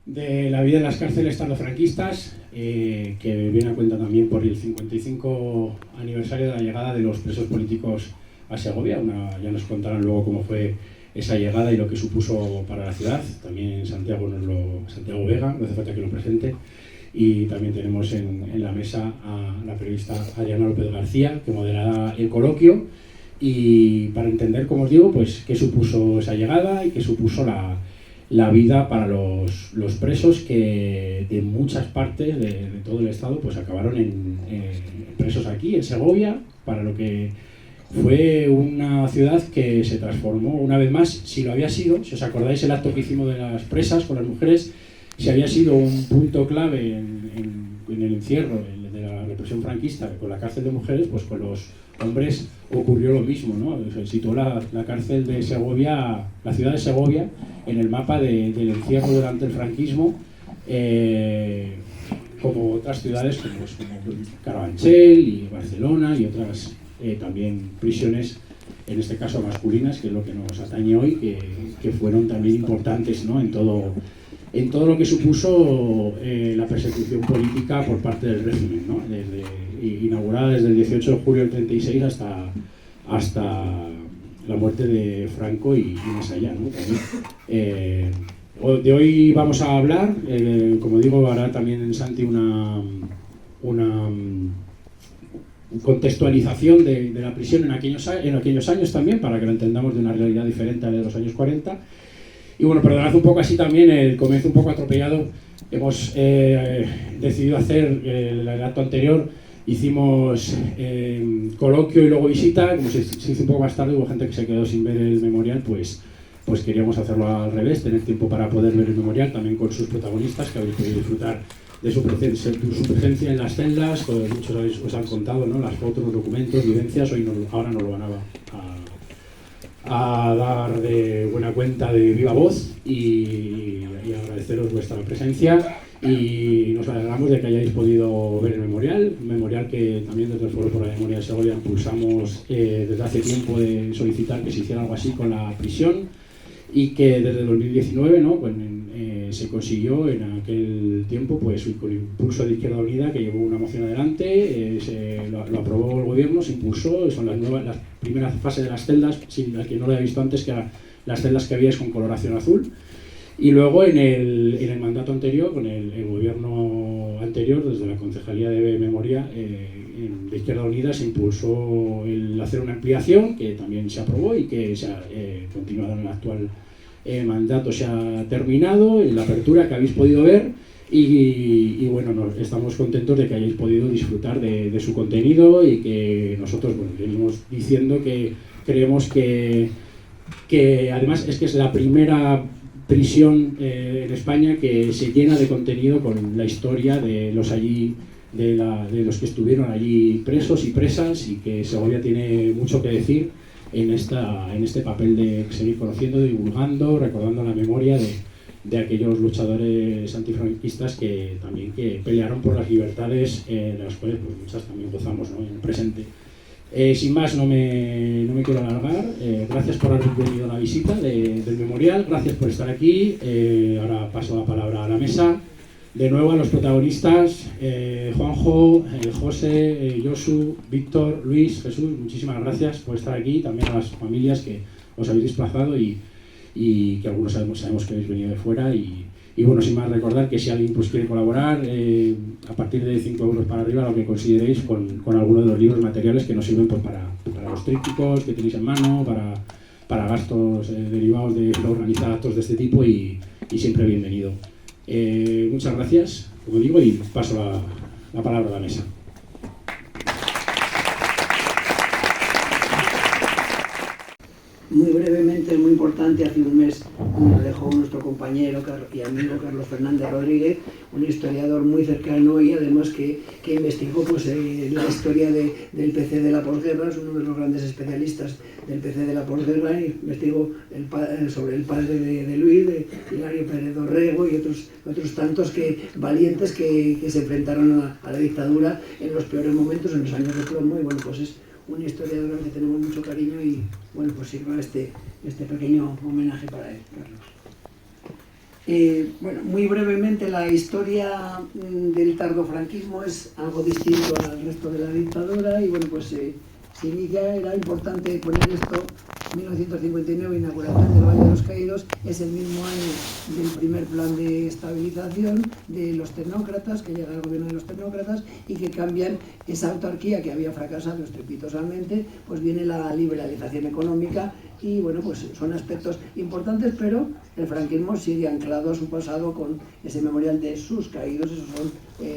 de la vida en las cárceles tardofranquistas, que viene a cuenta también por el 55 aniversario de la llegada de los presos políticos a Segovia. Ya nos contarán luego cómo fue esa llegada y lo que supuso para la ciudad. También Santiago Vega, no hace falta que lo presente. Y también tenemos en la mesa a la periodista Adriana López García, que moderará el coloquio. Y para entender, como os digo, pues qué supuso esa llegada y qué supuso la vida para los presos que de muchas partes de todo el estado pues acabaron presos aquí, en Segovia, para lo que fue una ciudad que se transformó una vez más. Si lo había sido, si os acordáis el acto que hicimos de las presas con las mujeres, si había sido un punto clave en el encierro de la represión franquista con la cárcel de mujeres, pues con los hombres ocurrió lo mismo, ¿no? Se situó la cárcel de Segovia, la ciudad de Segovia, en el mapa del encierro durante el franquismo, como otras ciudades como Carabanchel y Barcelona y otras también prisiones, en este caso masculinas, que es lo que nos atañe hoy, que fueron también importantes, ¿no? en todo lo que supuso la persecución política por parte del régimen, ¿no? Inaugurada desde el 18 de julio del 36 hasta la muerte de Franco y más allá, ¿no? De hoy vamos a hablar, como digo, hará también Santi una contextualización de la prisión en aquellos años también, para que lo entendamos de una realidad diferente a la de los años 40. Y bueno, perdonad un poco así también el comienzo un poco atropellado. Hemos decidido hacer el acto anterior, hicimos coloquio y luego visita. Como se hizo un poco más tarde, hubo gente que se quedó sin ver el memorial, pues queríamos hacerlo al revés, tener tiempo para poder ver el memorial, también con sus protagonistas, que habéis podido disfrutar de su presencia en las celdas. Muchos os han contado, ¿no? Las fotos, los documentos, vivencias. Ahora nos lo van a dar de buena cuenta de viva voz, y agradeceros vuestra presencia, y nos alegramos de que hayáis podido ver el memorial que también desde el Foro por la Memoria de Segovia impulsamos desde hace tiempo, de solicitar que se hiciera algo así con la prisión, y que desde 2019, ¿no? Se consiguió en aquel tiempo, pues con el impulso de Izquierda Unida, que llevó una moción adelante, lo aprobó el gobierno, se impulsó. Son las primeras fases de las celdas, a quien no lo había visto antes, que eran las celdas que había con coloración azul. Y luego en el mandato anterior, con el gobierno anterior, desde la Concejalía de Memoria de Izquierda Unida, se impulsó el hacer una ampliación, que también se aprobó y que se ha continuado en el actual mandato. Se ha terminado, en la apertura que habéis podido ver, y bueno, estamos contentos de que hayáis podido disfrutar de su contenido, y que nosotros, bueno, venimos diciendo que creemos que además es que es la primera prisión en España que se llena de contenido con la historia de los que estuvieron allí presos y presas, y que Segovia tiene mucho que decir en este papel de seguir conociendo, divulgando, recordando la memoria de aquellos luchadores antifranquistas que pelearon por las libertades, de las cuales pues, muchas también gozamos, ¿no? en el presente. Sin más, no me quiero alargar. Gracias por haber venido a la visita del memorial, gracias por estar aquí. Ahora paso la palabra a la mesa. De nuevo a los protagonistas, Juanjo, José, Josu, Víctor, Luis, Jesús, muchísimas gracias por estar aquí. También a las familias que os habéis desplazado y que algunos sabemos que habéis venido de fuera. Y bueno, sin más, recordar que si alguien pues quiere colaborar, a partir de 5 euros para arriba, lo que consideréis, con alguno de los libros materiales que nos sirven pues, para los trípticos que tenéis en mano, para gastos derivados de organizar actos de este tipo, y siempre bienvenido. Muchas gracias, como digo, y paso la palabra a la mesa. Muy brevemente, es muy importante, hace un mes nos dejó nuestro compañero y amigo Carlos Fernández Rodríguez, un historiador muy cercano y además que investigó pues, la historia del PC de la posguerra. Es uno de los grandes especialistas del PC de la posguerra, y investigó sobre el padre de Luis, de Hilario Pérez Dorrego, y otros tantos valientes que se enfrentaron a la dictadura en los peores momentos, en los años de plomo. Y bueno, pues es un historiador al que tenemos mucho cariño, y bueno, pues sirva este pequeño homenaje para él, Carlos. Bueno, muy brevemente, la historia del tardofranquismo es algo distinto al resto de la dictadura y bueno, pues se inicia, era importante poner esto, 1959, inauguración del Valle de los Caídos, es el mismo año del primer plan de estabilización de los tecnócratas, que llega el gobierno de los tecnócratas y que cambian esa autarquía que había fracasado estrepitosamente, pues viene la liberalización económica y bueno, pues son aspectos importantes, pero el franquismo sigue anclado a su pasado con ese memorial de sus caídos, esas son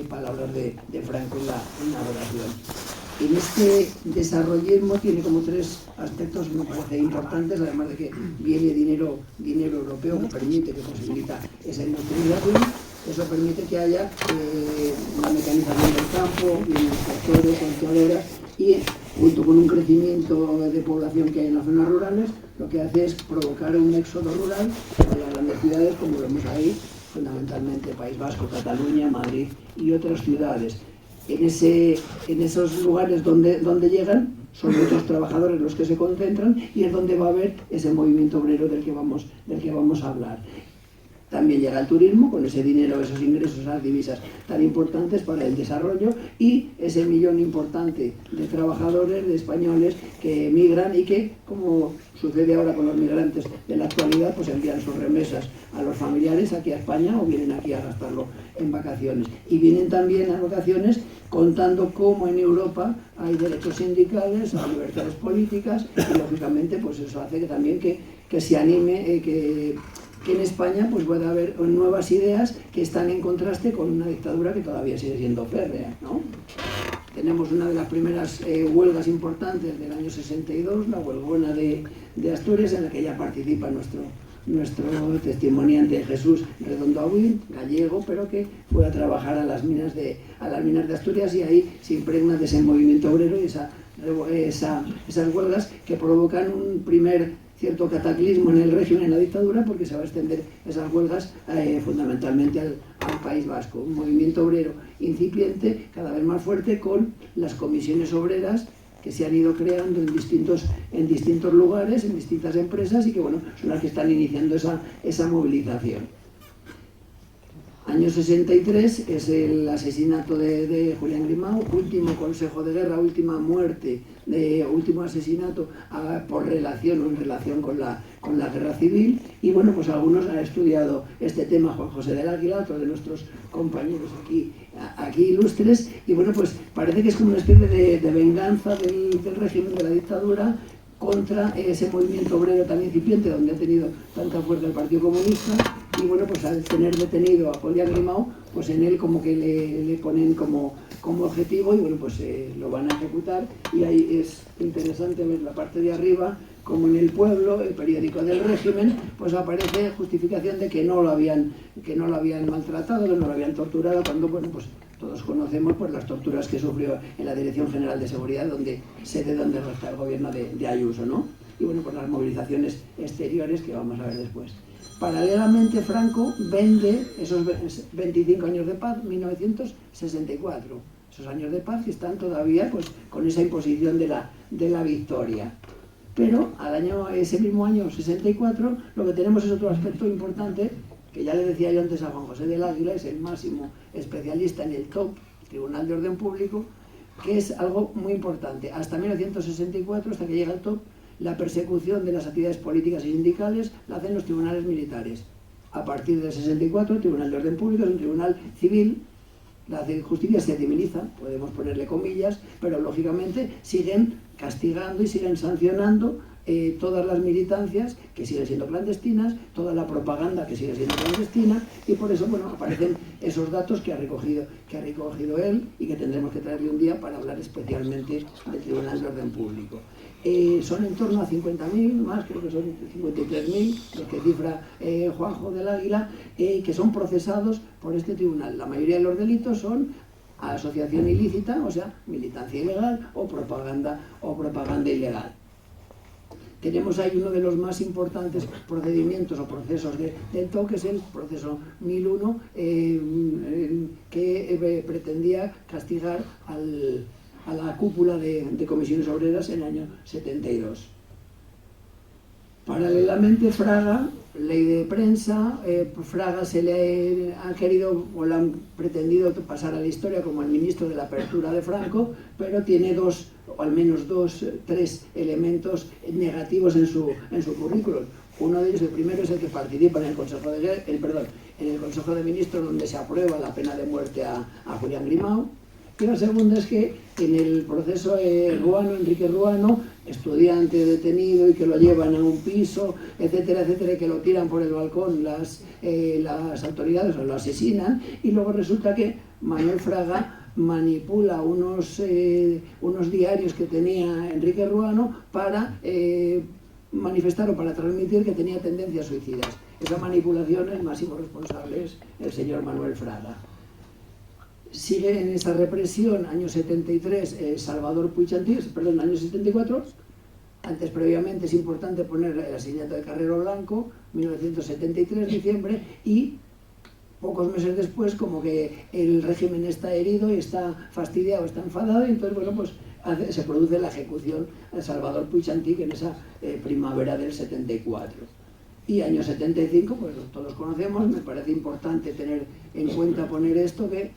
palabras de Franco en la inauguración. En este desarrollismo tiene como tres aspectos, me parece importantes, además de que viene dinero europeo que permite, que posibilita esa industrialización. Eso permite que haya una mecanización del campo, tractores, cultivadoras y junto con un crecimiento de población que hay en las zonas rurales, lo que hace es provocar un éxodo rural a las grandes ciudades, como vemos ahí, fundamentalmente País Vasco, Cataluña, Madrid y otras ciudades. En esos lugares donde llegan son muchos trabajadores los que se concentran y es donde va a haber ese movimiento obrero del que vamos a hablar. También llega el turismo, con ese dinero, esos ingresos, esas divisas tan importantes para el desarrollo y ese millón importante de trabajadores, de españoles que emigran y que, como sucede ahora con los migrantes de la actualidad, pues envían sus remesas a los familiares aquí a España o vienen aquí a gastarlo en vacaciones. Y vienen también a vacaciones contando cómo en Europa hay derechos sindicales, hay libertades políticas y lógicamente pues eso hace que también que se anime, que en España pues puede haber nuevas ideas que están en contraste con una dictadura que todavía sigue siendo férrea, ¿no? Tenemos una de las primeras huelgas importantes del año 62, la huelgona de Asturias, en la que ya participa nuestro testimoniante Jesús Redondo Abuil, gallego, pero que fue a trabajar a las minas de Asturias y ahí se impregna de ese movimiento obrero y esas huelgas que provocan un primer cierto cataclismo en el régimen, en la dictadura, porque se va a extender esas huelgas fundamentalmente al País Vasco. Un movimiento obrero incipiente, cada vez más fuerte, con las comisiones obreras que se han ido creando en distintos lugares, en distintas empresas y que bueno, son las que están iniciando esa movilización. Año 63 es el asesinato de Julián Grimau, último consejo de guerra, última muerte, último asesinato por relación o en relación con la guerra civil. Y bueno, pues algunos han estudiado este tema, Juan José del Águila, otro de nuestros compañeros aquí ilustres, y bueno, pues parece que es como una especie de venganza del régimen de la dictadura contra ese movimiento obrero tan incipiente donde ha tenido tanta fuerza el Partido Comunista. Y bueno, pues al tener detenido a Julián Grimau, pues en él como que le ponen como objetivo y bueno, pues lo van a ejecutar. Y ahí es interesante ver la parte de arriba, como en El Pueblo, el periódico del régimen, pues aparece justificación de que no lo habían maltratado, que no lo habían torturado, cuando bueno, pues todos conocemos pues las torturas que sufrió en la Dirección General de Seguridad, sede donde está el gobierno de Ayuso, ¿no? Y bueno, pues las movilizaciones exteriores que vamos a ver después. Paralelamente, Franco vende esos 25 años de paz, 1964. Esos años de paz que están todavía pues, con esa imposición de la victoria. Pero ese mismo año 64, lo que tenemos es otro aspecto importante, que ya le decía yo antes a Juan José del Águila, es el máximo especialista en el TOP, Tribunal de Orden Público, que es algo muy importante. Hasta 1964, hasta que llega el TOP, la persecución de las actividades políticas y sindicales la hacen los tribunales militares. A partir del 64, el Tribunal de Orden Público es un tribunal civil, la justicia se civiliza, podemos ponerle comillas, pero lógicamente siguen castigando y siguen sancionando todas las militancias que siguen siendo clandestinas, toda la propaganda que sigue siendo clandestina, y por eso bueno, aparecen esos datos que ha recogido él y que tendremos que traerle un día para hablar especialmente del Tribunal de Orden Público. Son en torno a 50.000, más creo que son 53.000, los que cifra Juanjo del Águila, que son procesados por este tribunal. La mayoría de los delitos son asociación ilícita, o sea, militancia ilegal o propaganda ilegal. Tenemos ahí uno de los más importantes procedimientos o procesos del TOC, que es el proceso 1001, que pretendía castigar a la cúpula de comisiones obreras en el año 72. Paralelamente, Fraga, ley de prensa, Fraga se le ha querido o le han pretendido pasar a la historia como el ministro de la apertura de Franco, pero tiene dos, o al menos tres elementos negativos en su currículum. Uno de ellos, el primero, es el que participa en el Consejo de Ministros, donde se aprueba la pena de muerte a Julián Grimau. Y la segunda es que en el proceso Enrique Ruano, estudiante detenido y que lo llevan a un piso, etcétera, etcétera, y que lo tiran por el balcón las autoridades o lo asesinan, y luego resulta que Manuel Fraga manipula unos diarios que tenía Enrique Ruano para manifestar o para transmitir que tenía tendencias suicidas. Esa manipulación, el máximo responsable es el señor Manuel Fraga. Sigue en esa represión, año 73, Salvador Puig-Antich, perdón, año 74. Antes, previamente, es importante poner el asesinato de Carrero Blanco, 1973, diciembre, y pocos meses después, como que el régimen está herido y está fastidiado, está enfadado, y entonces, bueno, pues se produce la ejecución de Salvador Puig-Antich en esa primavera del 74. Y año 75, pues todos conocemos, me parece importante tener en cuenta, poner esto, que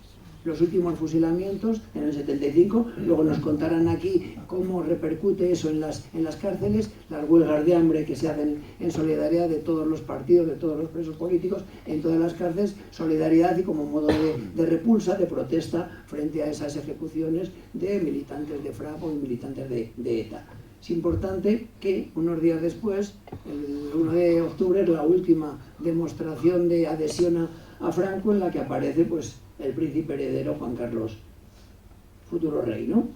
los últimos fusilamientos en el 75, luego nos contarán aquí cómo repercute eso en las cárceles, las huelgas de hambre que se hacen en solidaridad de todos los partidos, de todos los presos políticos, en todas las cárceles, solidaridad y como modo de repulsa, de protesta frente a esas ejecuciones de militantes de FRAPO y militantes de ETA. Es importante que unos días después, el 1 de octubre, es la última demostración de adhesión a Franco, en la que aparece pues el príncipe heredero Juan Carlos, futuro rey, ¿no?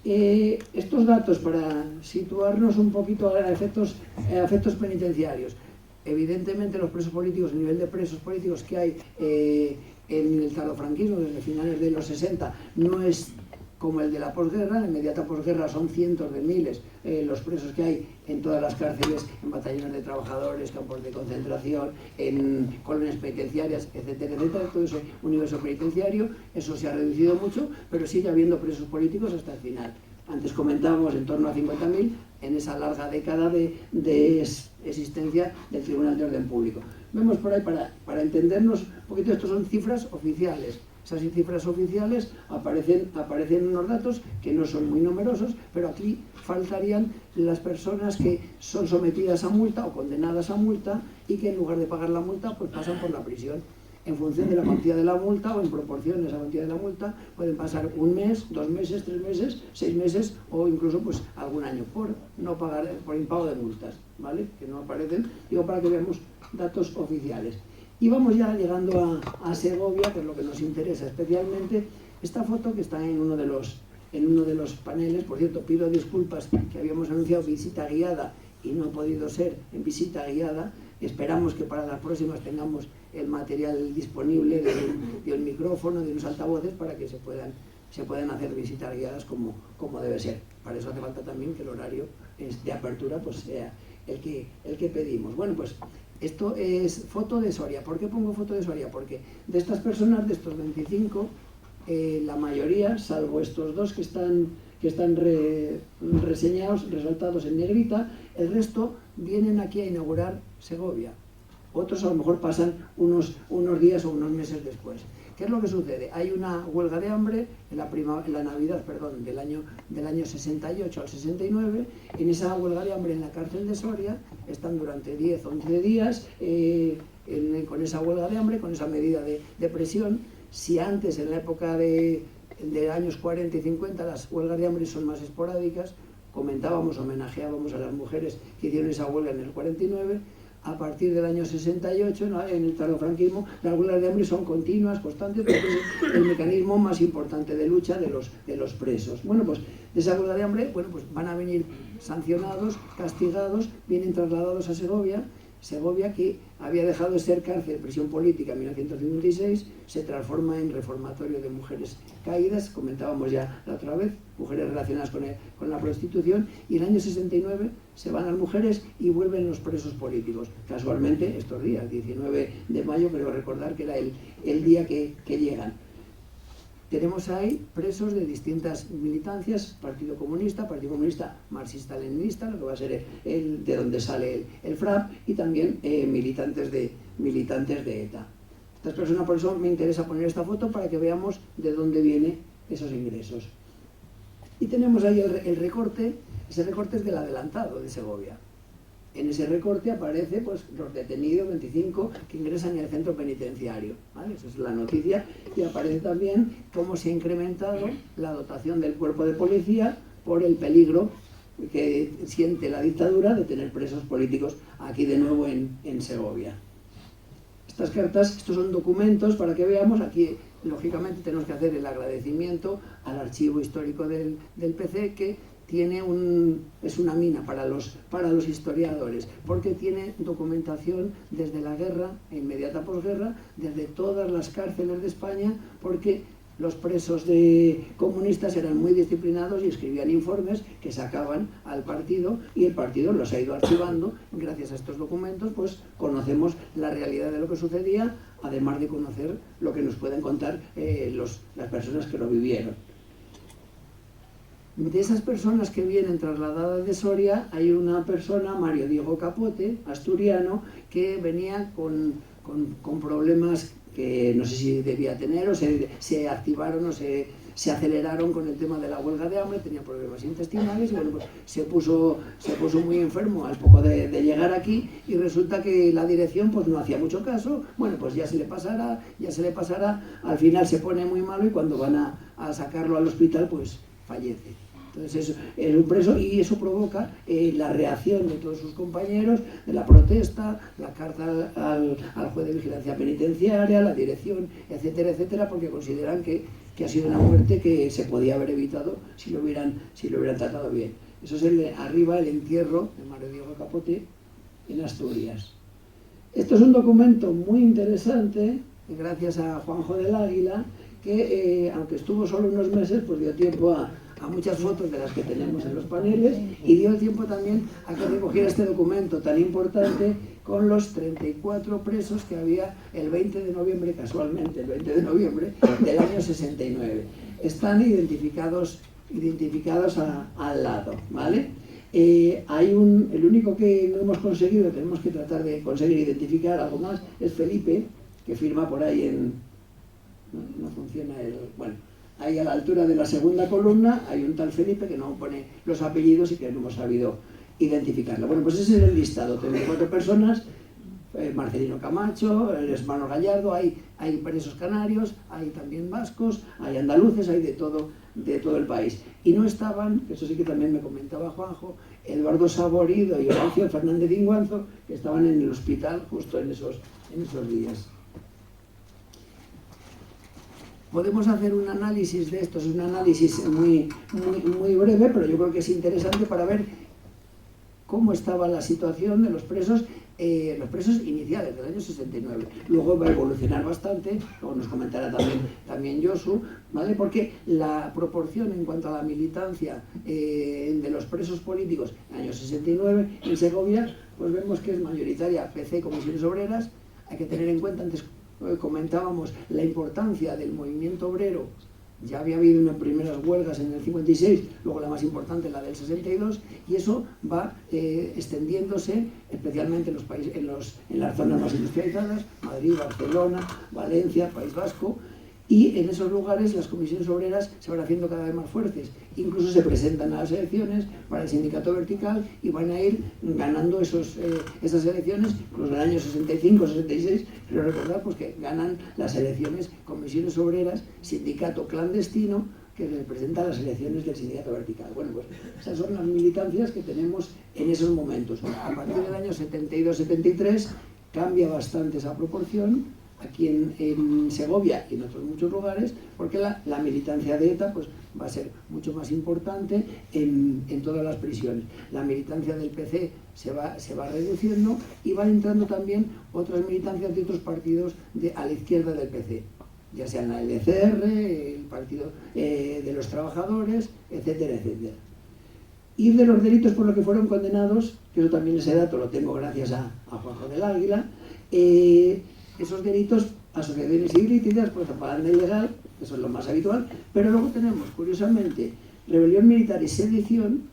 Estos datos, para situarnos un poquito a efectos penitenciarios. Evidentemente, los presos políticos, el nivel de presos políticos que hay en el tardofranquismo desde finales de los 60 no es como el de la posguerra. En la inmediata posguerra son cientos de miles los presos que hay en todas las cárceles, en batallones de trabajadores, campos de concentración, en colonias penitenciarias, etcétera, etcétera. Todo ese universo penitenciario, eso se ha reducido mucho, pero sigue habiendo presos políticos hasta el final. Antes comentábamos en torno a 50.000 en esa larga década de existencia del Tribunal de Orden Público. Vemos por ahí, para entendernos un poquito, estos son cifras oficiales. Esas cifras oficiales aparecen unos datos que no son muy numerosos, pero aquí faltarían las personas que son sometidas a multa o condenadas a multa y que en lugar de pagar la multa pues pasan por la prisión. En función de la cuantía de la multa o en proporción de esa cuantía de la multa pueden pasar 1 mes, 2 meses, 3 meses, 6 meses o incluso pues algún año por no pagar, por impago de multas, ¿vale? Que no aparecen, digo, para que veamos datos oficiales. Y vamos ya llegando a Segovia, que es lo que nos interesa especialmente. Esta foto que está en uno de los paneles, por cierto, pido disculpas que habíamos anunciado visita guiada y no ha podido ser en visita guiada. Esperamos que para las próximas tengamos el material disponible de un micrófono, de unos altavoces, para que se puedan hacer visitas guiadas como debe ser. Para eso hace falta también que el horario de apertura pues sea el que pedimos. Bueno, pues esto es foto de Soria. ¿Por qué pongo foto de Soria? Porque de estas personas, de estos 25, la mayoría, salvo estos dos que están reseñados, resaltados en negrita, el resto vienen aquí a inaugurar Segovia. Otros a lo mejor pasan unos días o unos meses después. ¿Qué es lo que sucede? Hay una huelga de hambre en la Navidad, perdón, del año 68 al 69. En esa huelga de hambre en la cárcel de Soria están durante 10 o 11 días con esa huelga de hambre, con esa medida de presión. Si antes, en la época de años 40 y 50, las huelgas de hambre son más esporádicas, homenajeábamos a las mujeres que hicieron esa huelga en el 49, a partir del año 68, en el tardofranquismo, las huelgas de hambre son continuas, constantes, porque es el mecanismo más importante de lucha de los presos. Bueno, pues de esa huelga de hambre, bueno, pues van a venir sancionados, castigados, vienen trasladados a Segovia, que había dejado de ser cárcel, prisión política en 1956, se transforma en reformatorio de mujeres caídas, comentábamos ya la otra vez, mujeres relacionadas con la prostitución, y en el año 69 se van las mujeres y vuelven los presos políticos. Casualmente, estos días, 19 de mayo, creo recordar que era el día que llegan. tenemos ahí presos de distintas militancias, Partido Comunista marxista-leninista, lo que va a ser de donde sale el FRAP, y también militantes de ETA. Estas personas, por eso me interesa poner esta foto para que veamos de dónde vienen esos ingresos. Y tenemos ahí el recorte, ese recorte es del adelantado de Segovia. En ese recorte aparece pues, los detenidos, 25, que ingresan en el centro penitenciario, ¿vale? Esa es la noticia. Y aparece también cómo se ha incrementado la dotación del cuerpo de policía por el peligro que siente la dictadura de tener presos políticos aquí de nuevo en Segovia. Estas cartas, estos son documentos para que veamos. Aquí, lógicamente, tenemos que hacer el agradecimiento al archivo histórico del PC, que es una mina para los historiadores, porque tiene documentación desde la guerra, inmediata posguerra, desde todas las cárceles de España, porque los presos comunistas eran muy disciplinados y escribían informes que sacaban al partido, y el partido los ha ido archivando. Gracias a estos documentos pues conocemos la realidad de lo que sucedía, además de conocer lo que nos pueden contar las personas que lo vivieron. De esas personas que vienen trasladadas de Soria, hay una persona, Mario Diego Capote, asturiano, que venía con problemas que no sé si debía tener, o se activaron o se aceleraron con el tema de la huelga de hambre. Tenía problemas intestinales y bueno, pues se puso muy enfermo al poco de llegar aquí, y resulta que la dirección pues no hacía mucho caso. Bueno, pues ya se le pasará, al final se pone muy malo, y cuando van a sacarlo al hospital pues fallece. Entonces es un preso, y eso provoca la reacción de todos sus compañeros, de la protesta, la carta al juez de vigilancia penitenciaria, la dirección, etcétera, etcétera, porque consideran que ha sido una muerte que se podía haber evitado si lo hubieran tratado bien. Eso es arriba el entierro de Mario Diego Capote en Asturias. Esto es un documento muy interesante, gracias a Juanjo del Águila, que aunque estuvo solo unos meses, pues dio tiempo a muchas fotos de las que tenemos en los paneles, y dio tiempo también a que recogiera este documento tan importante con los 34 presos que había el 20 de noviembre, casualmente el 20 de noviembre del año 69. Están identificados al lado, ¿vale? El único que no hemos conseguido, tenemos que tratar de conseguir identificar algo más, es Felipe, que firma por ahí no funciona bueno, ahí a la altura de la segunda columna hay un tal Felipe que no pone los apellidos y que no hemos sabido identificarlo. Bueno, pues ese es el listado, 34 personas, Marcelino Camacho, el hermano Gallardo, hay presos canarios, hay también vascos, hay andaluces, hay de todo el país. Y no estaban, eso sí que también me comentaba Juanjo, Eduardo Saborido y Horacio Fernández Inguanzo, que estaban en el hospital justo en esos días. Podemos hacer un análisis de esto, es un análisis muy breve, pero yo creo que es interesante para ver cómo estaba la situación de los presos iniciales del año 69. Luego va a evolucionar bastante, luego nos comentará también Josu, ¿vale? Porque la proporción en cuanto a la militancia de los presos políticos en el año 69 en Segovia, pues vemos que es mayoritaria PC, Comisiones Obreras. Hay que tener en cuenta, antes comentábamos la importancia del movimiento obrero. Ya había habido unas primeras huelgas en el 56, luego la más importante, la del 62, y eso va extendiéndose especialmente en las zonas más industrializadas, Madrid, Barcelona, Valencia, País Vasco, y en esos lugares las comisiones obreras se van haciendo cada vez más fuertes. Incluso se presentan a las elecciones para el sindicato vertical y van a ir ganando esas elecciones. Los del año 65, 66, quiero recordar pues, que ganan las elecciones comisiones obreras, sindicato clandestino, que representa las elecciones del sindicato vertical. Bueno, pues esas son las militancias que tenemos en esos momentos. A partir del año 72-73 cambia bastante esa proporción. Aquí en Segovia y en otros muchos lugares, porque la militancia de ETA pues, va a ser mucho más importante en todas las prisiones. La militancia del PC se va reduciendo, y van entrando también otras militancias de otros partidos a la izquierda del PC, ya sea la LCR, el Partido de los Trabajadores, etcétera, etcétera. Y de los delitos por los que fueron condenados, que eso también, ese dato lo tengo gracias a Juanjo del Águila, esos delitos asociaciones ilícitas, pues propaganda ilegal, eso es lo más habitual, pero luego tenemos, curiosamente, rebelión militar y sedición.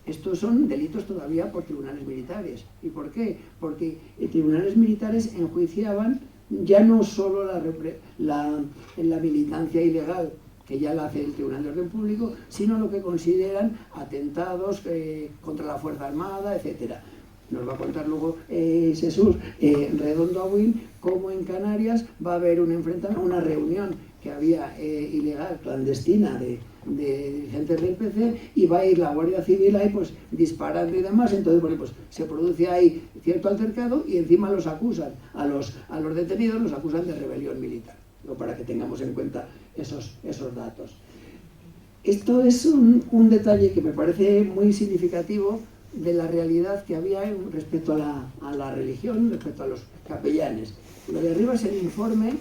Estos son delitos todavía por tribunales militares. ¿Y por qué? Porque tribunales militares enjuiciaban ya no solo la militancia ilegal, que ya la hace el Tribunal de Orden Público, sino lo que consideran atentados contra la Fuerza Armada, etc. Nos va a contar luego Jesús Redondo Abuin cómo en Canarias va a haber un enfrentamiento, una reunión que había ilegal, clandestina, de dirigentes del PC, y va a ir la Guardia Civil ahí pues disparando y demás. Entonces, bueno, pues se produce ahí cierto altercado y encima los acusan, a los detenidos los acusan de rebelión militar, ¿no? Para que tengamos en cuenta esos datos. Esto es un detalle que me parece muy significativo de la realidad que había respecto a la religión, respecto a los capellanes. Lo de arriba es el informe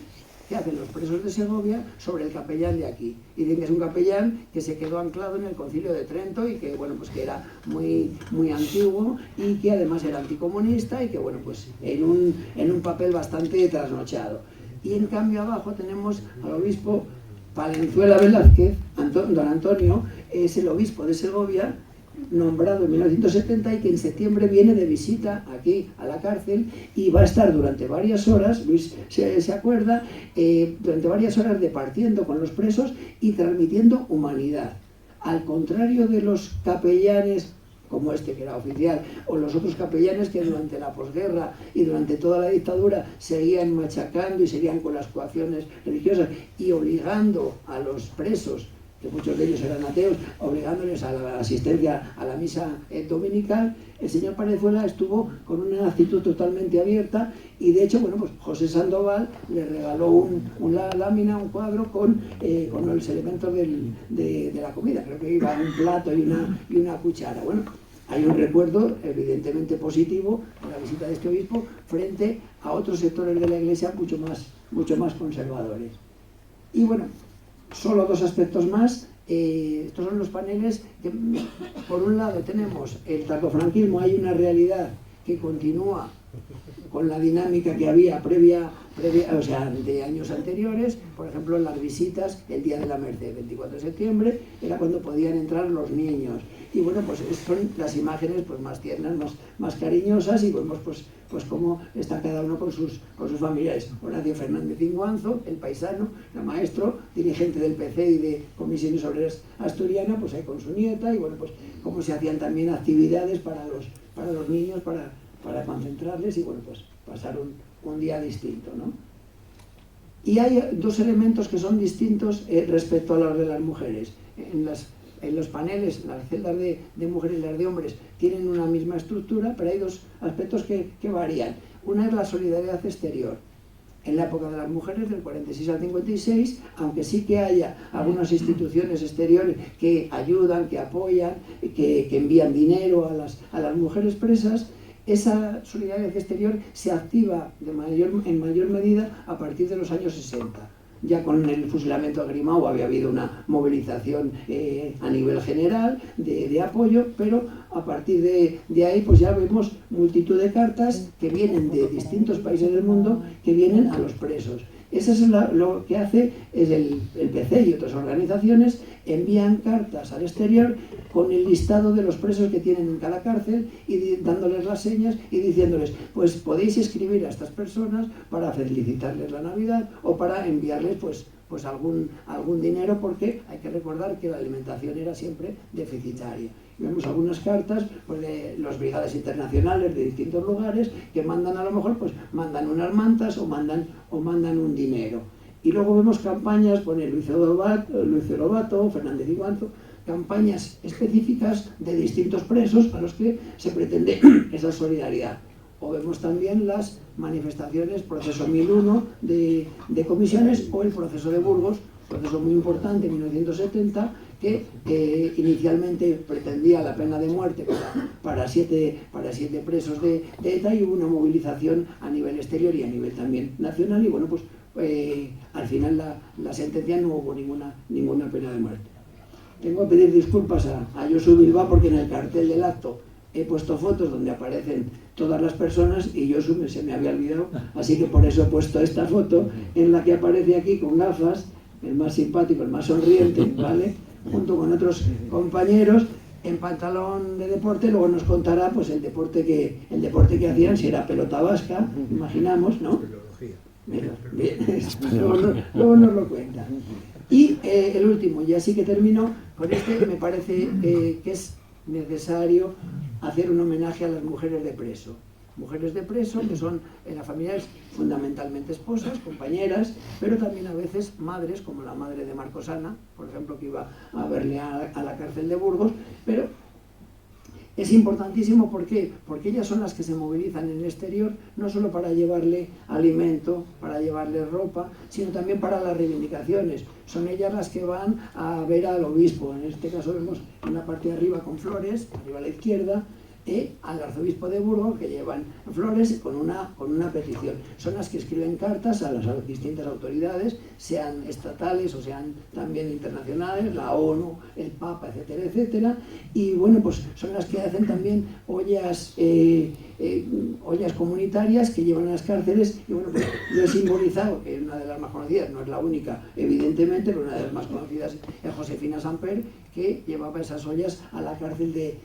que hacen los presos de Segovia sobre el capellán de aquí. Y dicen que es un capellán que se quedó anclado en el Concilio de Trento y que, bueno, pues que era muy antiguo y que además era anticomunista y que, bueno, pues en un papel bastante trasnochado. Y en cambio abajo tenemos al obispo Palenzuela Velázquez. Don Antonio es el obispo de Segovia, nombrado en 1970 y que en septiembre viene de visita aquí a la cárcel y va a estar durante varias horas, Luis se acuerda, durante varias horas departiendo con los presos y transmitiendo humanidad. Al contrario de los capellanes como este que era oficial, o los otros capellanes que durante la posguerra y durante toda la dictadura seguían machacando y seguían con las coacciones religiosas y obligando a los presos, que muchos de ellos eran ateos, obligándoles a la asistencia a la misa dominical. El señor Palenzuela estuvo con una actitud totalmente abierta y de hecho, bueno, pues José Sandoval le regaló una lámina, un cuadro con los elementos de la comida. Creo que iba un plato y una cuchara. Bueno, hay un recuerdo evidentemente positivo de la visita de este obispo frente a otros sectores de la Iglesia mucho más conservadores. Y bueno, solo dos aspectos más. Estos son los paneles que, por un lado, tenemos el tardofranquismo. Hay una realidad que continúa con la dinámica que había previa, o sea, de años anteriores. Por ejemplo, las visitas el día de la Merced, 24 de septiembre, era cuando podían entrar los niños. Y bueno, pues son las imágenes pues más tiernas, más cariñosas, y vemos pues cómo está cada uno con sus familiares. Horacio Fernández Inguanzo, el paisano, el maestro, dirigente del PC y de Comisiones Obreras Asturiana, pues ahí con su nieta, y bueno, pues cómo se hacían también actividades para los niños, para concentrarles y bueno, pues pasar un día distinto, ¿no? Y hay dos elementos que son distintos respecto a los de las mujeres. En los paneles, las celdas de mujeres y las de hombres tienen una misma estructura, pero hay dos aspectos que varían. Una es la solidaridad exterior. En la época de las mujeres, del 46 al 56, aunque sí que haya algunas instituciones exteriores que ayudan, que apoyan, que envían dinero a las mujeres presas, esa solidaridad exterior se activa en mayor medida a partir de los años 60. Ya con el fusilamiento de Grimau había habido una movilización a nivel general de apoyo, pero a partir de ahí pues ya vemos multitud de cartas que vienen de distintos países del mundo, que vienen a los presos. Eso es lo que hace es el PC y otras organizaciones envían cartas al exterior con el listado de los presos que tienen en cada cárcel y dándoles las señas y diciéndoles, pues podéis escribir a estas personas para felicitarles la Navidad o para enviarles pues algún dinero, porque hay que recordar que la alimentación era siempre deficitaria. Vemos algunas cartas pues, de las brigadas internacionales de distintos lugares que mandan, a lo mejor pues mandan unas mantas o mandan un dinero. Y luego vemos campañas, pone Luis Lobato, Fernández Iguanzo, campañas específicas de distintos presos a los que se pretende esa solidaridad. O vemos también las manifestaciones, proceso 1001 de comisiones, o el proceso de Burgos, proceso muy importante en 1970, que inicialmente pretendía la pena de muerte para siete presos de ETA, y hubo una movilización a nivel exterior y a nivel también nacional, y bueno, pues al final la sentencia no hubo ninguna pena de muerte. Tengo que pedir disculpas a Josu Bilbao porque en el cartel del acto he puesto fotos donde aparecen todas las personas y yo se me había olvidado, así que por eso he puesto esta foto en la que aparece aquí con gafas, el más simpático, el más sonriente, ¿vale? Junto con otros compañeros en pantalón de deporte. Luego nos contará pues el deporte que hacían, si era pelota vasca, imaginamos, ¿no? Bien, luego nos lo cuenta. Y el último, ya sí que termino con este, me parece que es necesario hacer un homenaje a las mujeres de preso. Mujeres de preso que son en las familias fundamentalmente esposas, compañeras, pero también a veces madres, como la madre de Marcos Ana, por ejemplo, que iba a verle a la cárcel de Burgos. Pero es importantísimo, ¿por qué? Porque ellas son las que se movilizan en el exterior, no solo para llevarle alimento, para llevarle ropa, sino también para las reivindicaciones. Son ellas las que van a ver al obispo. En este caso vemos en la parte de arriba con flores, arriba a la izquierda, al arzobispo de Burgos, que llevan flores con una petición. Son las que escriben cartas a las distintas autoridades, sean estatales o sean también internacionales, la ONU, el Papa, etcétera, etcétera. Y bueno, pues son las que hacen también ollas comunitarias que llevan a las cárceles. Y bueno, pues yo he simbolizado, que es una de las más conocidas, no es la única evidentemente, pero una de las más conocidas es Josefina Samper, que llevaba esas ollas a la cárcel de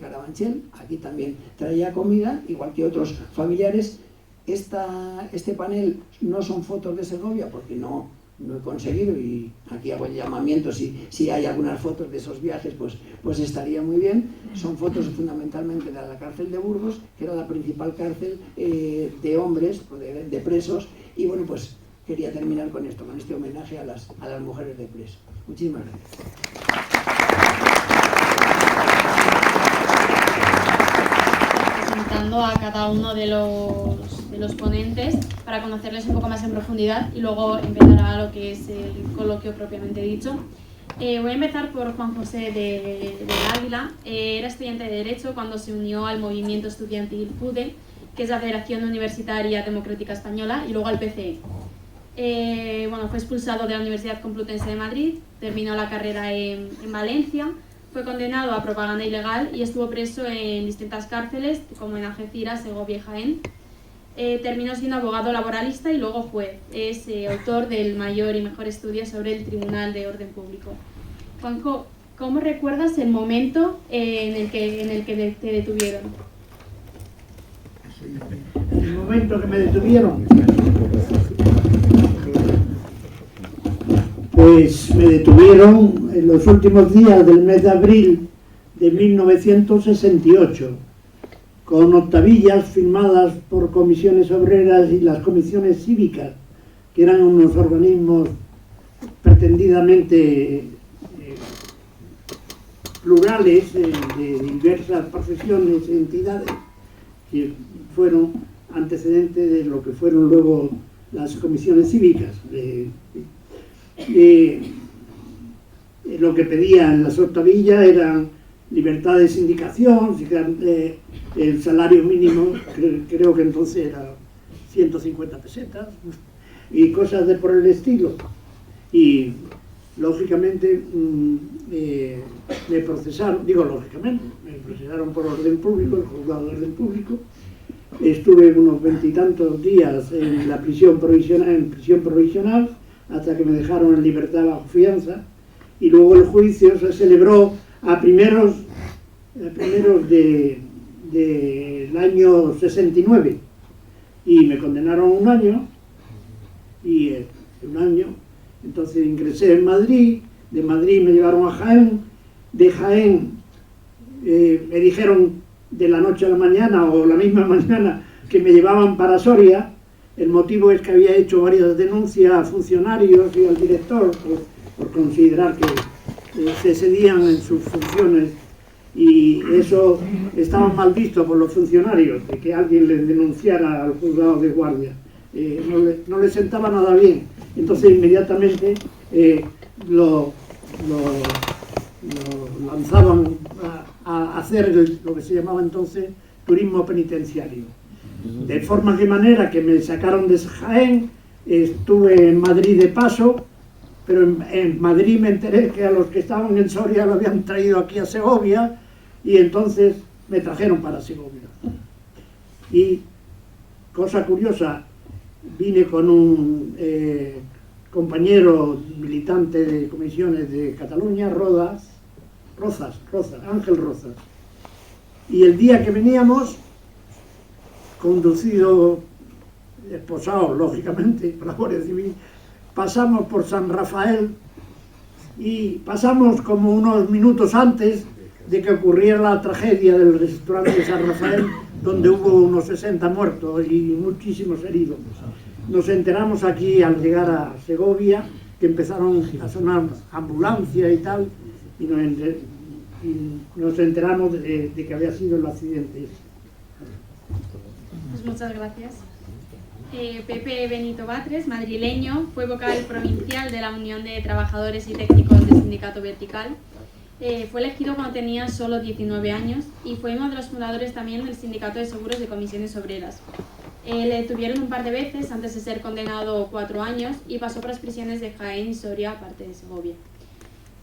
Carabanchel. Aquí también traía comida, igual que otros familiares. Este panel no son fotos de Segovia, porque no he conseguido, y aquí hago el llamamiento, si hay algunas fotos de esos viajes, pues estaría muy bien. Son fotos fundamentalmente de la cárcel de Burgos, que era la principal cárcel de hombres, de presos. Y bueno, pues quería terminar con esto, con este homenaje a las mujeres de preso. Muchísimas gracias. Presentando a cada uno de los ponentes para conocerles un poco más en profundidad y luego empezará lo que es el coloquio propiamente dicho. Voy a empezar por Juan José del Águila. Era estudiante de Derecho cuando se unió al movimiento estudiantil FUDE, que es la Federación Universitaria Democrática Española, y luego al PCE. Fue expulsado de la Universidad Complutense de Madrid, terminó la carrera en Valencia, fue condenado a propaganda ilegal y estuvo preso en distintas cárceles, como en Algeciras, Segovia y Jaén. Terminó siendo abogado laboralista y luego juez. Es autor del mayor y mejor estudio sobre el Tribunal de Orden Público. Juanjo, ¿cómo recuerdas el momento en el que te detuvieron? El momento que me detuvieron, pues me detuvieron en los últimos días del mes de abril de 1968, con octavillas firmadas por comisiones obreras y las comisiones cívicas, que eran unos organismos pretendidamente plurales, de diversas profesiones e entidades, que fueron antecedentes de lo que fueron luego las comisiones cívicas. Lo que pedían las octavillas eran libertad de sindicación, el salario mínimo, creo que entonces era 150 pesetas, y cosas de por el estilo. Y lógicamente me procesaron, me procesaron por orden público, el juzgado de orden público. Estuve unos 20 y tantos días en la prisión provisional, hasta que me dejaron en libertad bajo fianza, y luego el juicio se celebró a primeros del año 69, y me condenaron un año, entonces ingresé en Madrid, de Madrid me llevaron a Jaén, de Jaén me dijeron de la noche a la mañana, o la misma mañana, que me llevaban para Soria. El motivo es que había hecho varias denuncias a funcionarios y al director por considerar que se excedían en sus funciones, y eso estaba mal visto por los funcionarios, de que alguien les denunciara al juzgado de guardia. No les sentaba nada bien. Entonces inmediatamente lo lanzaban a hacer lo que se llamaba entonces turismo penitenciario. De forma que manera que me sacaron de Jaén, estuve en Madrid de paso, pero en Madrid me enteré que a los que estaban en Soria lo habían traído aquí a Segovia, y entonces me trajeron para Segovia. Y, cosa curiosa, vine con un compañero militante de comisiones de Cataluña, Ángel Rozas. Y el día que veníamos, conducido, esposado, lógicamente, por la Guardia Civil, pasamos por San Rafael y pasamos como unos minutos antes de que ocurriera la tragedia del restaurante de San Rafael, donde hubo unos 60 muertos y muchísimos heridos. Nos enteramos aquí al llegar a Segovia, que empezaron a sonar ambulancias y tal, y nos enteramos de que había sido el accidente. Pues muchas gracias. Pepe Benito Batres, madrileño, fue vocal provincial de la Unión de Trabajadores y Técnicos del Sindicato Vertical. Fue elegido cuando tenía solo 19 años y fue uno de los fundadores también del Sindicato de Seguros de Comisiones Obreras. Le detuvieron un par de veces antes de ser condenado 4 años y pasó por las prisiones de Jaén y Soria, aparte de Segovia.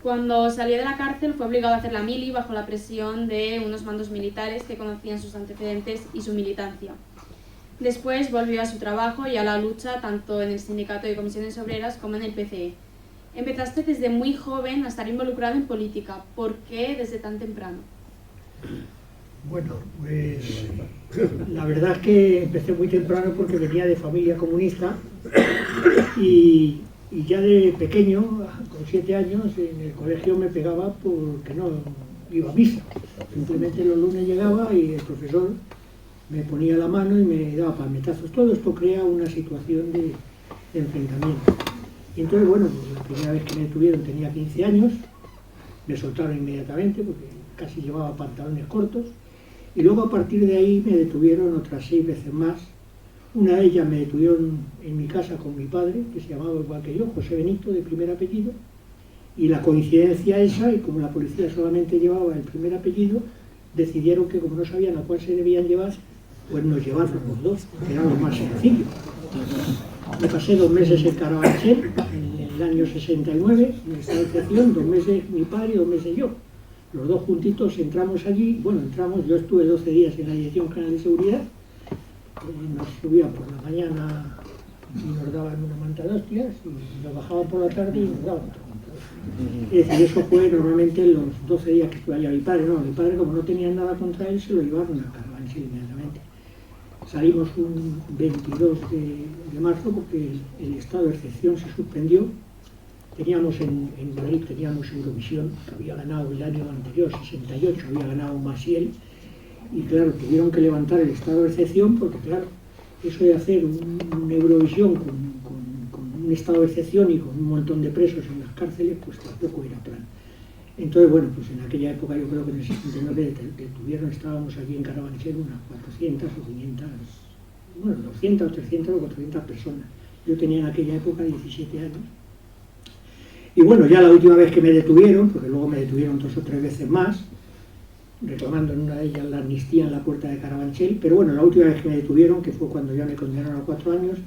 Cuando salió de la cárcel fue obligado a hacer la mili bajo la presión de unos mandos militares que conocían sus antecedentes y su militancia. Después volvió a su trabajo y a la lucha tanto en el Sindicato de Comisiones Obreras como en el PCE. Empezaste desde muy joven a estar involucrado en política. ¿Por qué desde tan temprano? Bueno, pues la verdad es que empecé muy temprano porque venía de familia comunista y ya de pequeño, con 7 años, en el colegio me pegaba porque no iba a misa. Simplemente los lunes llegaba y el profesor me ponía la mano y me daba palmetazos. Todo esto crea una situación de enfrentamiento. Y entonces, bueno, pues la primera vez que me detuvieron tenía 15 años, me soltaron inmediatamente porque casi llevaba pantalones cortos. Y luego a partir de ahí me detuvieron otras 6 veces más. Una de ellas me detuvieron en mi casa con mi padre, que se llamaba igual que yo, José Benito, de primer apellido. Y la coincidencia esa, y como la policía solamente llevaba el primer apellido, decidieron que como no sabían a cuál se debían llevar, pues nos llevaron los dos, que era lo más sencillo. Me pasé 2 meses en Carabanchel, en el año 69, en esta excepción, 2 meses mi padre y 2 meses yo. Los dos juntitos entramos allí, bueno, yo estuve 12 días en la Dirección General de Seguridad, nos subían por la mañana y nos daban una manta de hostias, y nos bajaban por la tarde y nos daban otra manta de hostias. Es decir, eso fue normalmente los 12 días que estuve allá. Mi padre como no tenían nada contra él, se lo llevaron a Carabanchel inmediatamente. Salimos un 22 de marzo porque el estado de excepción se suspendió. Teníamos en Madrid, teníamos Eurovisión, que había ganado el año anterior, 68, había ganado Maciel, y claro, tuvieron que levantar el estado de excepción porque claro, eso de hacer una Eurovisión con un estado de excepción y con un montón de presos en las cárceles, pues tampoco era plan. Entonces, bueno, pues en aquella época yo creo que en el 69 detuvieron, estábamos allí en Carabanchel unas 400 o 500, bueno, 200 o 300 o 400 personas. Yo tenía en aquella época 17 años. Y bueno, ya la última vez que me detuvieron, porque luego me detuvieron 2 o 3 veces más, reclamando en una de ellas la amnistía en la puerta de Carabanchel, pero bueno, la última vez que me detuvieron, que fue cuando ya me condenaron a 4 años,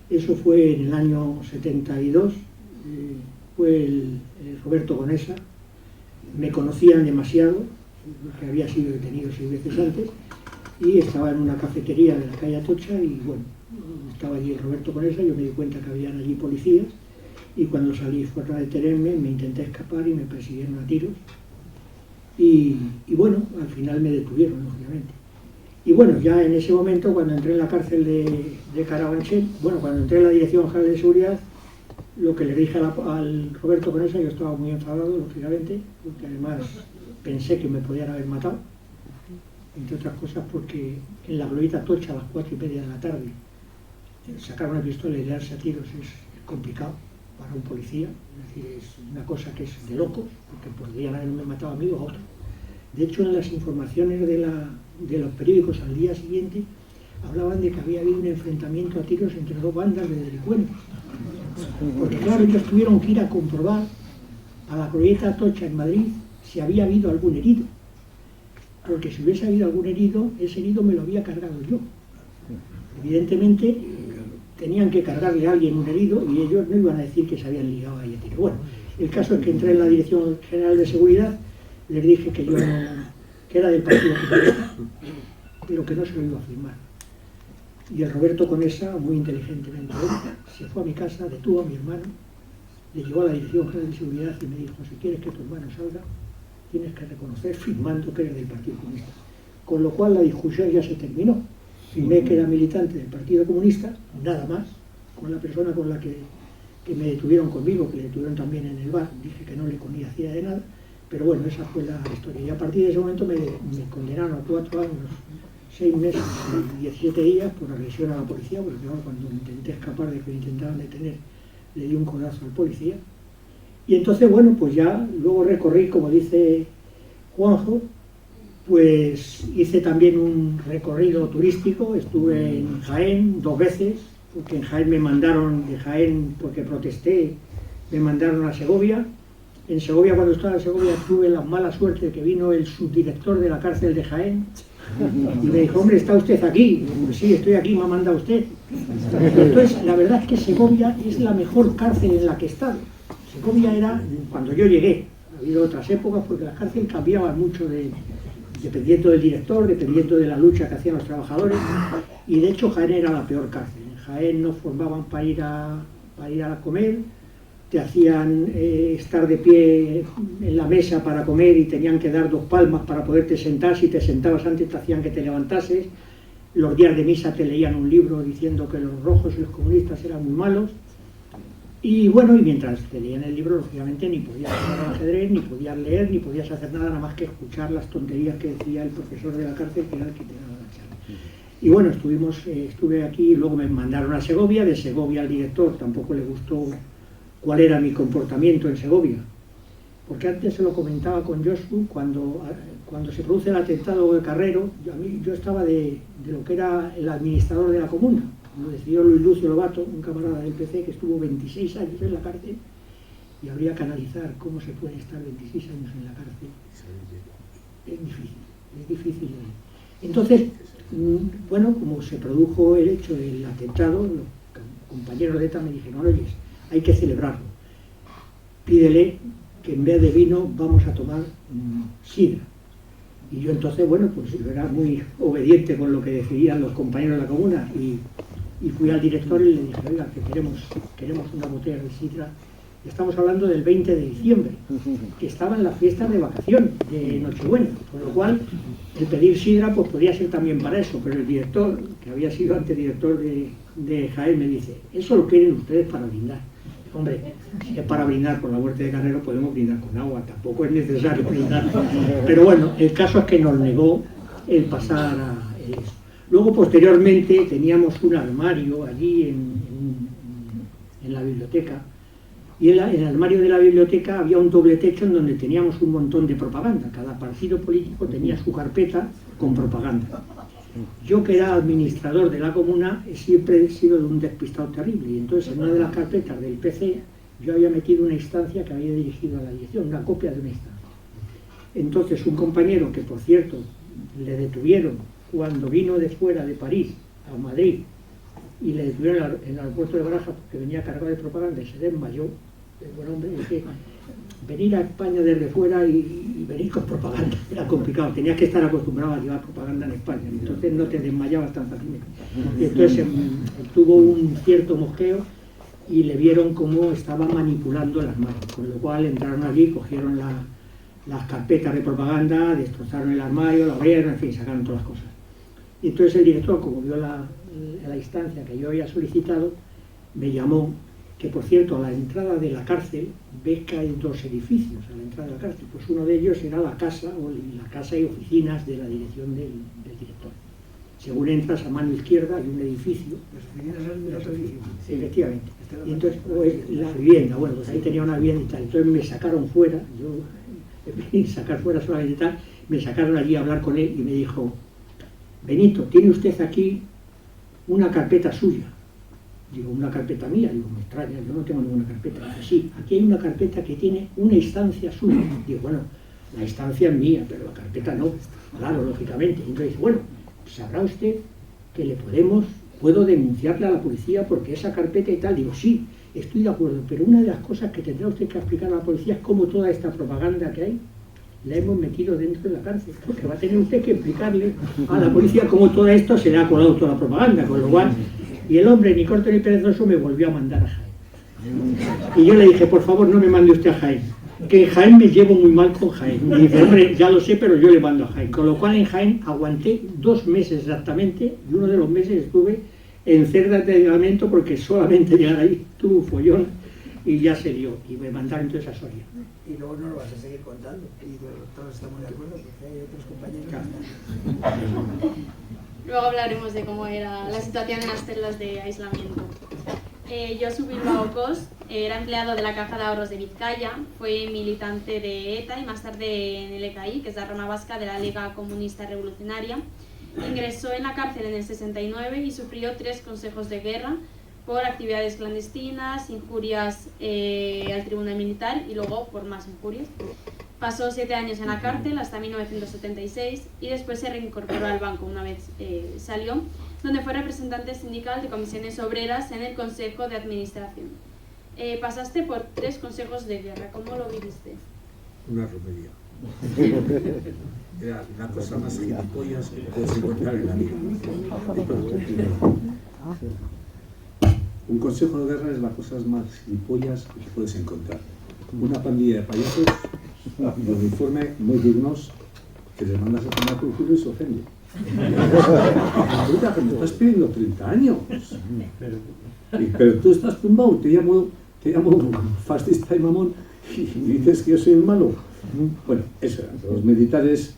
eso fue en el año 72, fue el Roberto Conesa. Me conocían demasiado, porque había sido detenido 6 veces antes, y estaba en una cafetería de la calle Atocha y bueno, estaba allí el Roberto Conesa, yo me di cuenta que habían allí policías y cuando salí fuera de detenerme me intenté escapar y me persiguieron a tiros y bueno, al final me detuvieron, lógicamente. Y bueno, ya en ese momento, cuando entré en la cárcel de Carabanchel, bueno, cuando entré en la Dirección General de Seguridad, lo que le dije al Roberto Conesa, yo estaba muy enfadado, lógicamente, porque además pensé que me podían haber matado, entre otras cosas porque en la glorieta Atocha a las 4:30 de la tarde sacar una pistola y darse a tiros es complicado para un policía, es decir, es una cosa que es de locos, porque podrían haberme matado a mí o a otro. De hecho, en las informaciones de los periódicos al día siguiente hablaban de que había habido un enfrentamiento a tiros entre 2 bandas de delincuentes. Porque claro, ellos tuvieron que ir a comprobar a la glorieta Atocha en Madrid si había habido algún herido. Porque si hubiese habido algún herido, ese herido me lo había cargado yo. Evidentemente, tenían que cargarle a alguien un herido y ellos no iban a decir que se habían ligado ahí a tiro. Bueno, el caso es que entré en la Dirección General de Seguridad, les dije que que era del Partido Comunista, pero que no se lo iba a firmar. Y el Roberto Conesa, muy inteligentemente, se fue a mi casa, detuvo a mi hermano, le llevó a la Dirección General de Seguridad y me dijo: si quieres que tu hermano salga, tienes que reconocer firmando que eres del Partido Comunista. Con lo cual la discusión ya se terminó. Firmé que era militante del Partido Comunista, nada más, con la persona con la que me detuvieron conmigo, que le detuvieron también en el bar, dije que no le conocía de nada, pero bueno, esa fue la historia. Y a partir de ese momento me condenaron a 4 años, 6 meses y 17 días por agresión a la policía, porque claro, cuando intenté escapar de que me intentaban detener, le di un codazo al policía. Y entonces, bueno, pues ya luego recorrí, como dice Juanjo, pues hice también un recorrido turístico, estuve en Jaén 2 veces, porque en Jaén me mandaron, de Jaén, porque protesté, me mandaron a Segovia. En Segovia, cuando estaba en Segovia, tuve la mala suerte de que vino el subdirector de la cárcel de Jaén y me dijo: hombre, ¿está usted aquí? Y digo: sí, estoy aquí, me ha mandado usted. Entonces, la verdad es que Segovia es la mejor cárcel en la que he estado. Segovia era, cuando yo llegué, ha habido otras épocas, porque las cárceles cambiaban mucho dependiendo del director, dependiendo de la lucha que hacían los trabajadores, y de hecho Jaén era la peor cárcel. En Jaén nos formaban para ir a comer, te hacían estar de pie en la mesa para comer y tenían que dar 2 palmas para poderte sentar. Si te sentabas antes te hacían que te levantases. Los días de misa te leían un libro diciendo que los rojos y los comunistas eran muy malos. Y bueno, y mientras te leían el libro, lógicamente ni podías jugar al ajedrez, ni podías leer, ni podías hacer nada más que escuchar las tonterías que decía el profesor de la cárcel, que era el que te daba la charla. Y bueno, estuve aquí y luego me mandaron a Segovia. De Segovia al director tampoco le gustó cuál era mi comportamiento en Segovia. Porque antes se lo comentaba con Josu, cuando se produce el atentado de Carrero, yo estaba de lo que era el administrador de la comuna. Lo decidió Luis Lucio Lobato, un camarada del PC que estuvo 26 años en la cárcel, y habría que analizar cómo se puede estar 26 años en la cárcel. Es difícil. Entonces, bueno, como se produjo el hecho del atentado, los compañeros de ETA me dijeron: oye, hay que celebrarlo. Pídele que en vez de vino vamos a tomar sidra. Y yo entonces, bueno, pues yo era muy obediente con lo que decidían los compañeros de la comuna y fui al director y le dije: oiga, que queremos una botella de sidra. Estamos hablando del 20 de diciembre, que estaba en las fiestas de vacación, de Nochebuena, con lo cual el pedir sidra pues podía ser también para eso, pero el director, que había sido antedirector de Jaén, me dice: eso lo quieren ustedes para brindar. Hombre, si es para brindar por la muerte de Carrero, podemos brindar con agua, tampoco es necesario brindar. Pero bueno, el caso es que nos negó el pasar a eso. Luego, posteriormente, teníamos un armario allí en la biblioteca, y en el armario de la biblioteca había un doble techo en donde teníamos un montón de propaganda. Cada partido político tenía su carpeta con propaganda. Yo, que era administrador de la comuna, siempre he sido de un despistado terrible, y entonces en una de las carpetas del PC yo había metido una instancia que había dirigido a la dirección, una copia de una instancia. Entonces un compañero, que por cierto le detuvieron cuando vino de fuera de París a Madrid, y le detuvieron en el aeropuerto de Barajas porque venía cargado de propaganda y se desmayó, el buen hombre, dije: venir a España desde fuera y venir con propaganda era complicado, tenías que estar acostumbrado a llevar propaganda en España, entonces no te desmayabas tan fácilmente. Y entonces tuvo un cierto mosqueo y le vieron cómo estaba manipulando las manos, con lo cual entraron allí, cogieron las carpetas de propaganda, destrozaron el armario, lo abrieron, en fin, sacaron todas las cosas. Y entonces el director, como vio la instancia que yo había solicitado, me llamó, que por cierto, a la entrada de la cárcel ves que hay 2 edificios a la entrada de la cárcel, pues uno de ellos era la casa y oficinas de la dirección del director. Según entras, a mano izquierda hay un edificio. Las oficinas de los edificios. Sí, efectivamente. Y entonces, la vivienda, bueno, pues ahí tenía una vivienda y tal. Entonces me sacaron fuera, yo sacar fuera solamente tal, me sacaron allí a hablar con él y me dijo: Benito, ¿tiene usted aquí una carpeta suya? Digo: ¿una carpeta mía? Digo: me extraña, yo no tengo ninguna carpeta. Digo: sí, aquí hay una carpeta que tiene una instancia suya. Digo: bueno, la instancia es mía, pero la carpeta no. Claro, lógicamente. Entonces dice: bueno, sabrá usted que puedo denunciarle a la policía porque esa carpeta y tal. Digo: sí, estoy de acuerdo, pero una de las cosas que tendrá usted que explicar a la policía es cómo toda esta propaganda que hay la hemos metido dentro de la cárcel, porque va a tener usted que explicarle a la policía cómo todo esto se le ha colado toda la propaganda, con lo cual, y el hombre, ni corto ni perezoso, me volvió a mandar a Jaén. Y yo le dije, por favor, no me mande usted a Jaén, que en Jaén me llevo muy mal con Jaén. Y dice, hombre, ya lo sé, pero yo le mando a Jaén. Con lo cual en Jaén aguanté 2 meses exactamente, y uno de los meses estuve en celda de aislamiento porque solamente llegar ahí tuvo un follón y ya se dio, y me mandaron entonces a Soria. Y luego no lo vas a seguir contando, y todos estamos de acuerdo, porque hay otros compañeros. Luego hablaremos de cómo era la situación en las celdas de aislamiento. Josu Bilbao Cos era empleado de la Caja de Ahorros de Vizcaya, fue militante de ETA y más tarde en el ECAI, que es la rama vasca de la Liga Comunista Revolucionaria. Ingresó en la cárcel en el 69 y sufrió 3 consejos de guerra por actividades clandestinas, injurias al tribunal militar y luego por más injurias. Pasó 7 años en la cárcel hasta 1976 y después se reincorporó al banco una vez salió, donde fue representante sindical de comisiones obreras en el Consejo de Administración. Pasaste por 3 consejos de guerra, ¿cómo lo viviste? Una romería. Era la cosa más gilipollas que puedes encontrar en la vida. Un consejo de guerra es las cosas más gilipollas que puedes encontrar. Una pandilla de payasos de uniforme muy dignos que les mandas a tomar por culo y se ofende. Escucha, que me estás pidiendo 30 años. Pero tú estás tumbado, te llamo fascista y mamón y dices que yo soy el malo. Bueno, eso era. Los militares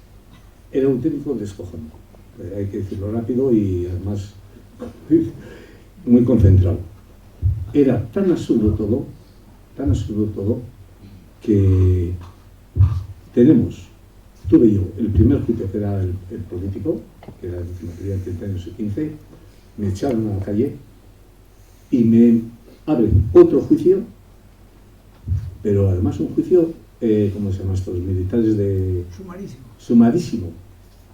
eran un auténtico descojón. Hay que decirlo rápido y además muy concentrado. Era tan absurdo todo, que tuve yo el primer juicio, que era el político, que era el que me pedían 30 años y 15, me echaron a la calle y me abren otro juicio, pero además un juicio, ¿cómo se llama esto? Los militares de... Sumarísimo,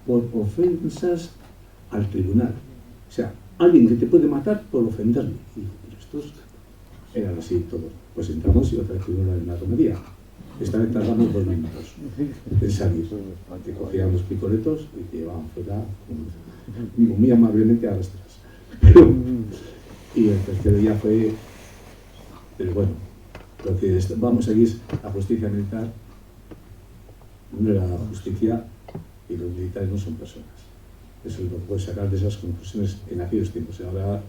por ofensas al tribunal. O sea, alguien que te puede matar por ofenderle. Y estos eran así todos. Pues entramos y otra vez tuvimos la romería. Esta vez tardamos 2 minutos en salir. Te cogían los picoletos y te llevaban fuera muy amablemente a rastras. Y el tercer día fue... Pero bueno, lo que vamos aquí es la justicia militar. No era la justicia y los militares no son personas. Eso lo puedes sacar de esas conclusiones en aquellos tiempos. Ahora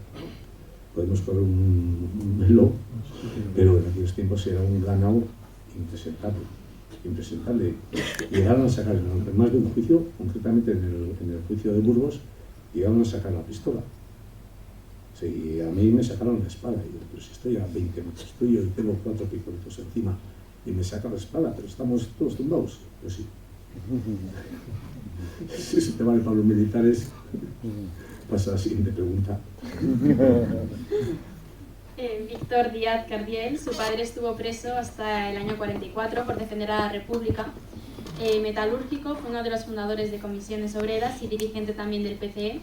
podemos correr un velo, pero en aquellos tiempos era un ganado impresentable. Llegaron a sacar en más de un juicio, concretamente en el juicio de Burgos, llegaron a sacar la pistola. Sí, a mí me sacaron la espada. Y yo, pues estoy a 20 metros tuyo y tengo 4 picoletos encima y me saca la espada, pero estamos todos tumbados. Pues sí. Si se te vale para los militares, pasa a la siguiente pregunta. Víctor Díaz Cardiel, su padre estuvo preso hasta el año 44 por defender a la República. Metalúrgico, fue uno de los fundadores de Comisiones Obreras y dirigente también del PCE.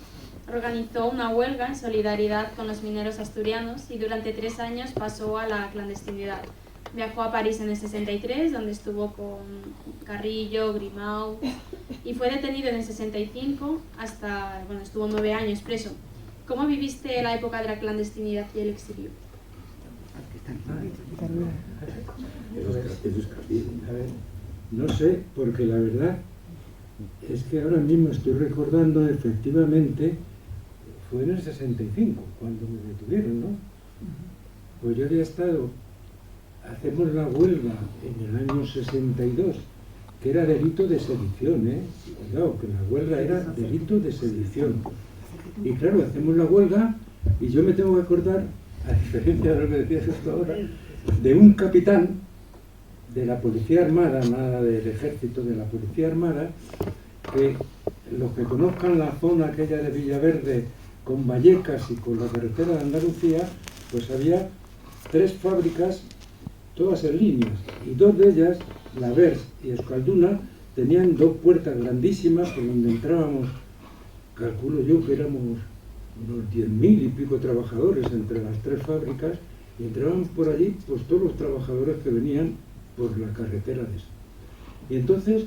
Organizó una huelga en solidaridad con los mineros asturianos y durante 3 años pasó a la clandestinidad. Viajó a París en el 63, donde estuvo con Carrillo, Grimau, y fue detenido en el 65 hasta, bueno, estuvo 9 años preso. ¿Cómo viviste la época de la clandestinidad y el exilio? A ver, no sé, porque la verdad es que ahora mismo estoy recordando efectivamente, fue en el 65 cuando me detuvieron, ¿no? Pues yo había estado, hacemos la huelga en el año 62, que era delito de sedición, ¿eh? Cuidado, que la huelga era delito de sedición. Y claro, hacemos la huelga y yo me tengo que acordar, a diferencia de lo que decías justo ahora, de un capitán de la Policía Armada, nada del Ejército, de la Policía Armada, que los que conozcan la zona aquella de Villaverde con Vallecas y con la carretera de Andalucía, pues había 3 fábricas, todas en líneas, y 2 de ellas, la Vers y Euskalduna, tenían 2 puertas grandísimas por donde entrábamos, calculo yo que éramos unos 10.000 y pico trabajadores entre las 3 fábricas, y entrábamos por allí pues todos los trabajadores que venían por la carretera de eso. Y entonces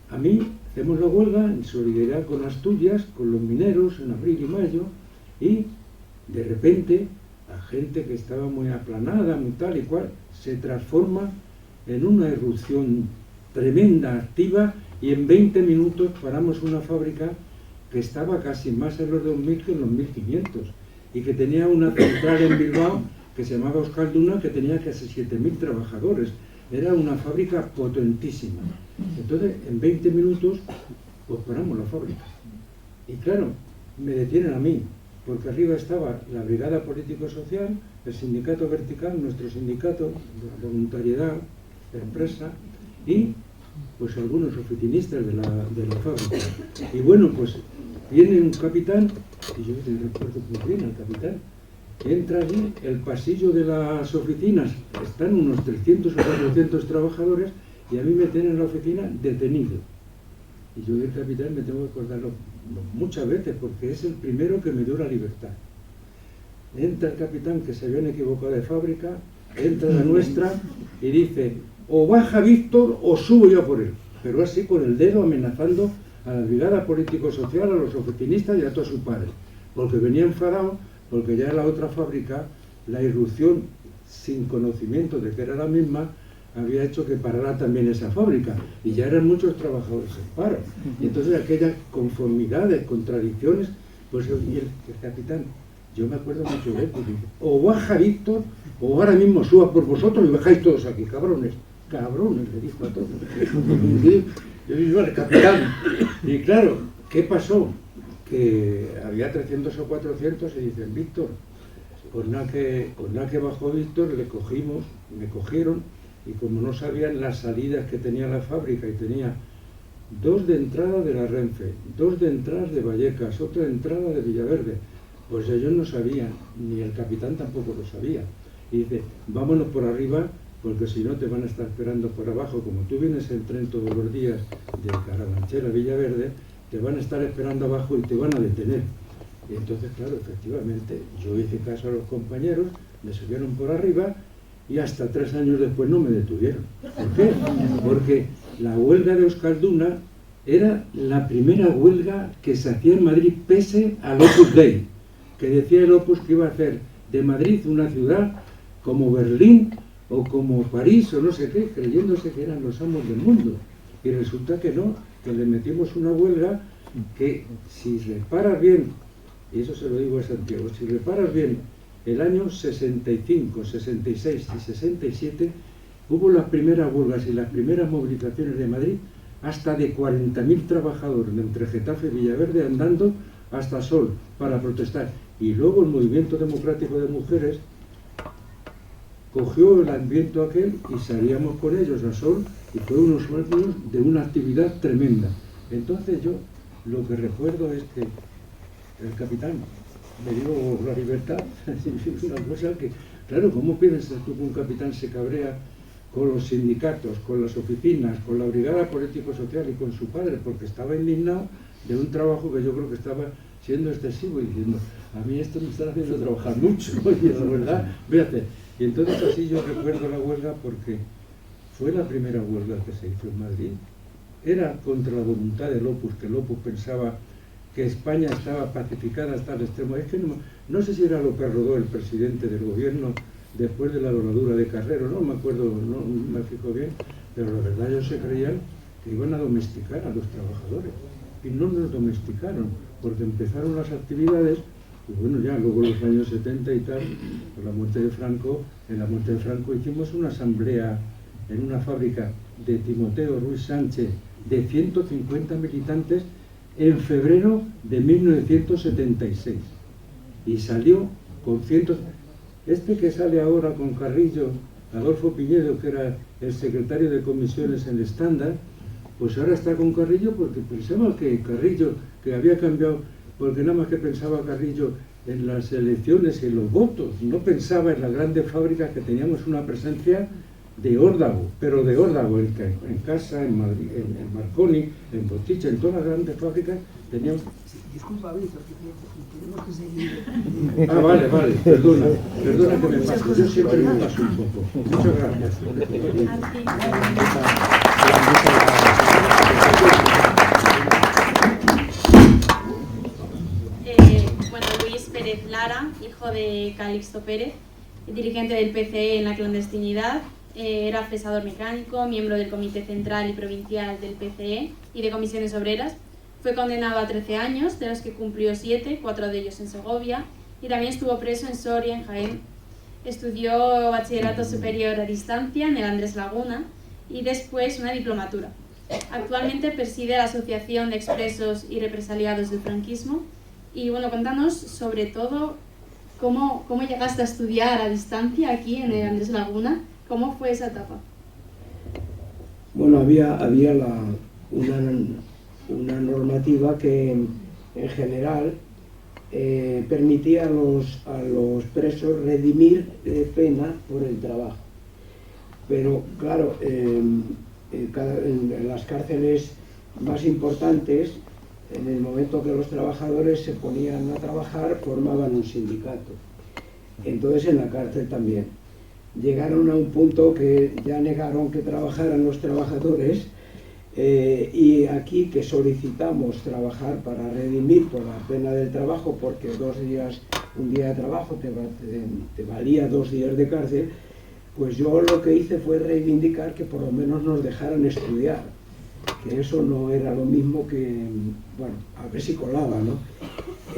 a mí hacemos la huelga en solidaridad con Asturias, con los mineros en abril y mayo, y de repente la gente que estaba muy aplanada, muy tal y cual, se transforma en una erupción tremenda, activa, y en 20 minutos paramos una fábrica que estaba casi más en los 2000 que en los 1500, y que tenía una central en Bilbao que se llamaba Euskalduna, que tenía casi 7000 trabajadores. Era una fábrica potentísima. Entonces, en 20 minutos, pues paramos la fábrica. Y claro, me detienen a mí, porque arriba estaba la Brigada Político-Social, el Sindicato Vertical, nuestro sindicato de voluntariedad, de empresa, y pues algunos oficinistas de la fábrica. Y bueno, pues viene un capitán, y yo le recuerdo muy bien al capitán, que entra allí, el pasillo de las oficinas, están unos 300 o 400 trabajadores, y a mí me tienen en la oficina detenido. Y yo del capitán me tengo que acordarlo muchas veces, porque es el primero que me dio la libertad. Entra el capitán, que se habían equivocado de fábrica, entra la nuestra y dice: o baja Víctor o subo yo por él. Pero así con el dedo amenazando a la Brigada Político-Social, a los oficinistas y a todo su padre. Porque venía enfadado, porque ya en la otra fábrica, la irrupción sin conocimiento de que era la misma, había hecho que parara también esa fábrica. Y ya eran muchos trabajadores en paro. Y entonces aquellas conformidades, contradicciones, pues y el capitán, yo me acuerdo mucho de él, pues dice: o baja Víctor, o ahora mismo suba por vosotros y bajáis todos aquí, cabrones. Cabrones, le dijo a todos. Yo digo: vale, capitán. Y claro, ¿qué pasó? Que había 300 o 400 y dicen: Víctor, con nada que bajó Víctor, me cogieron, y como no sabían las salidas que tenía la fábrica, y tenía 2 de entrada de la Renfe, 2 de entradas de Vallecas, otra de entrada de Villaverde, pues ellos no sabían, ni el capitán tampoco lo sabía. Y dice: vámonos por arriba, porque si no te van a estar esperando por abajo. Como tú vienes en tren todos los días de Carabanchel a Villaverde, te van a estar esperando abajo y te van a detener. Y entonces, claro, efectivamente, yo hice caso a los compañeros, me subieron por arriba, y hasta 3 años después no me detuvieron. ¿Por qué? Porque la huelga de Euskalduna era la primera huelga que se hacía en Madrid, pese al Opus Dei, que decía el Opus que iba a hacer de Madrid una ciudad como Berlín o como París o no sé qué, creyéndose que eran los amos del mundo. Y resulta que no, que le metimos una huelga que, si reparas bien, y eso se lo digo a Santiago, si reparas bien, el año 65, 66 y 67 hubo las primeras huelgas y las primeras movilizaciones de Madrid, hasta de 40.000 trabajadores entre Getafe y Villaverde andando hasta Sol para protestar. Y luego el movimiento democrático de mujeres cogió el ambiente aquel y salíamos con ellos a Sol, y fue unos años de una actividad tremenda. Entonces yo lo que recuerdo es que el capitán me dio la libertad. Es una cosa que, claro, ¿cómo piensas tú que un capitán se cabrea con los sindicatos, con las oficinas, con la Brigada Político-Social y con su padre? Porque estaba indignado de un trabajo que yo creo que estaba siendo excesivo, y diciendo: a mí esto me está haciendo trabajar mucho, y la verdad, véate. Y entonces así yo recuerdo la huelga, porque fue la primera huelga que se hizo en Madrid. Era contra la voluntad del Opus, que el Opus pensaba que España estaba pacificada hasta el extremo. Es que no sé si era López Rodó el presidente del gobierno después de la doladura de Carrero, no me acuerdo, no me fijo bien, pero la verdad ellos se creían que iban a domesticar a los trabajadores, y no nos domesticaron, porque empezaron las actividades. Y bueno, ya luego en los años 70 y tal, con la muerte de Franco, en la muerte de Franco hicimos una asamblea en una fábrica de Timoteo Ruiz Sánchez de 150 militantes en febrero de 1976, y salió con este que sale ahora con Carrillo, Adolfo Piñedo, que era el secretario de comisiones en el Estándar, pues ahora está con Carrillo, porque pensaba que Carrillo, que había cambiado, porque nada más que pensaba Carrillo en las elecciones y en los votos, no pensaba en las grandes fábricas, que teníamos una presencia de órdago, pero de órdago, en Casa, en Madrid, en Marconi, en Boticha, en todas las grandes fábricas teníamos... Disculpa, Víctor, tenemos que seguir. Ah, vale, perdona que me paso, yo siempre me paso un poco. Muchas gracias. A ti. bueno, Luis Pérez Lara, hijo de Calixto Pérez, dirigente del PCE en la clandestinidad, era fresador mecánico, miembro del Comité Central y Provincial del PCE y de Comisiones Obreras. Fue condenado a 13 años, de los que cumplió 7, 4 de ellos en Segovia, y también estuvo preso en Soria, en Jaén. Estudió bachillerato superior a distancia en el Andrés Laguna y después una diplomatura. Actualmente preside la Asociación de Expresos y Represaliados del Franquismo. Y bueno, contanos sobre todo cómo llegaste a estudiar a distancia aquí en el Andrés Laguna. ¿Cómo fue esa etapa? Bueno, había una normativa que en general permitía a los presos redimir pena por el trabajo. Pero claro, en las cárceles más importantes, en el momento que los trabajadores se ponían a trabajar, formaban un sindicato. Entonces en la cárcel también. Llegaron a un punto que ya negaron que trabajaran los trabajadores, y aquí que solicitamos trabajar para redimir por la pena del trabajo, porque un día de trabajo te valía 2 días de cárcel, pues yo lo que hice fue reivindicar que por lo menos nos dejaran estudiar, que eso no era lo mismo que, bueno, a ver si colaba, ¿no?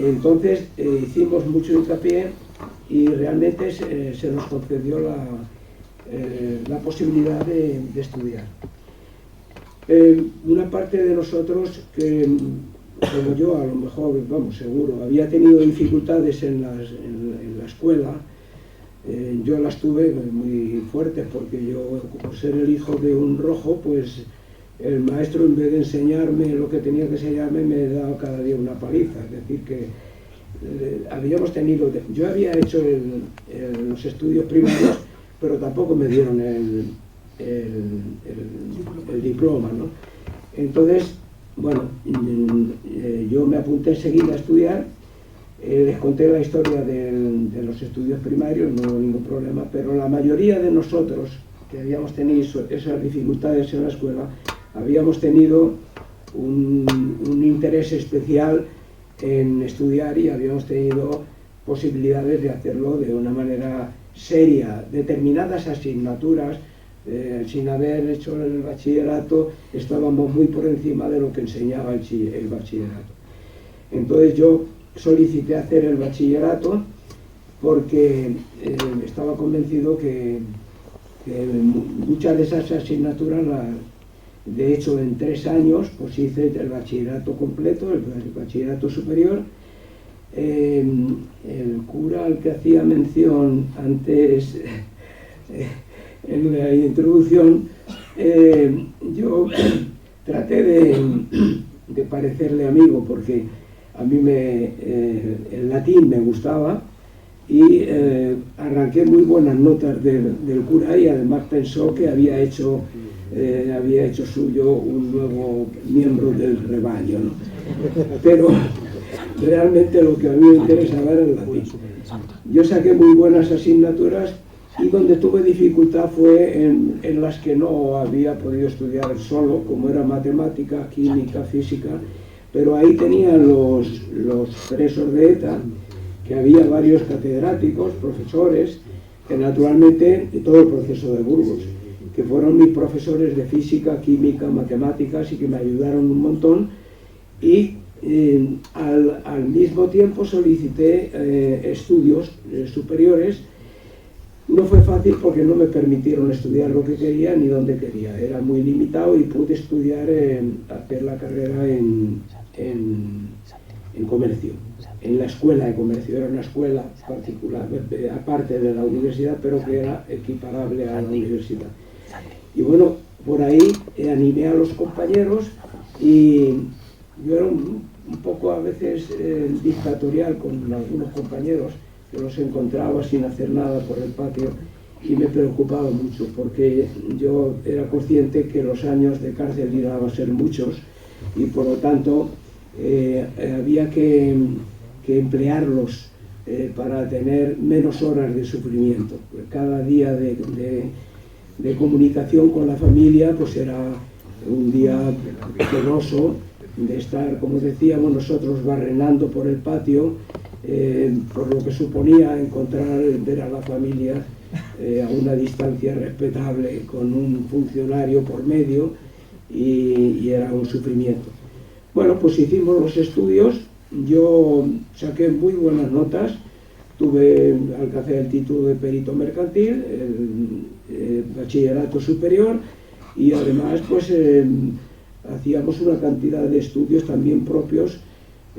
Entonces hicimos mucho hincapié y realmente se nos concedió la posibilidad de estudiar. Una parte de nosotros que, como yo, a lo mejor, vamos, seguro, había tenido dificultades en la escuela, yo las tuve muy fuertes porque yo, por ser el hijo de un rojo, pues el maestro, en vez de enseñarme lo que tenía que enseñarme, me daba cada día una paliza. Es decir, que yo había hecho los estudios primarios, pero tampoco me dieron el diploma, ¿no? Entonces, bueno, yo me apunté enseguida a estudiar. Les conté la historia de los estudios primarios, no hubo ningún problema, pero la mayoría de nosotros que habíamos tenido esas dificultades en la escuela, habíamos tenido un interés especial en estudiar y habíamos tenido posibilidades de hacerlo de una manera seria. Determinadas asignaturas, sin haber hecho el bachillerato, estábamos muy por encima de lo que enseñaba el bachillerato. Entonces yo solicité hacer el bachillerato porque estaba convencido que muchas de esas asignaturas, de hecho en 3 años, pues hice el bachillerato completo, el bachillerato superior. El cura al que hacía mención antes en la introducción, yo traté de parecerle amigo, porque a mí el latín me gustaba y arranqué muy buenas notas del cura, y además pensó que había hecho suyo un nuevo miembro del rebaño, ¿no? Pero realmente lo que a mí me interesaba era el latín. Yo saqué muy buenas asignaturas, y donde tuve dificultad fue en las que no había podido estudiar solo, como era matemática, química, física, pero ahí tenían los presos de ETA, que había varios catedráticos, profesores, que naturalmente, de todo el proceso de Burgos, que fueron mis profesores de física, química, matemáticas, y que me ayudaron un montón. Y al mismo tiempo solicité estudios superiores. No fue fácil porque no me permitieron estudiar lo que quería ni donde quería, era muy limitado, y pude estudiar, hacer la carrera en comercio, en la escuela de comercio. Era una escuela particular, aparte de la universidad, pero que era equiparable a la universidad. Y bueno, por ahí animé a los compañeros, y yo era un poco a veces dictatorial con algunos compañeros, que los encontraba sin hacer nada por el patio, y me preocupaba mucho porque yo era consciente que los años de cárcel iban a ser muchos, y por lo tanto había que emplearlos para tener menos horas de sufrimiento. Cada día de comunicación con la familia pues era un día penoso, de estar, como decíamos nosotros, barrenando por el patio, por lo que suponía encontrar, ver a la familia a una distancia respetable con un funcionario por medio, y era un sufrimiento. Bueno, pues hicimos los estudios, yo saqué muy buenas notas, alcancé el título de perito mercantil, el bachillerato superior, y además pues hacíamos una cantidad de estudios también propios.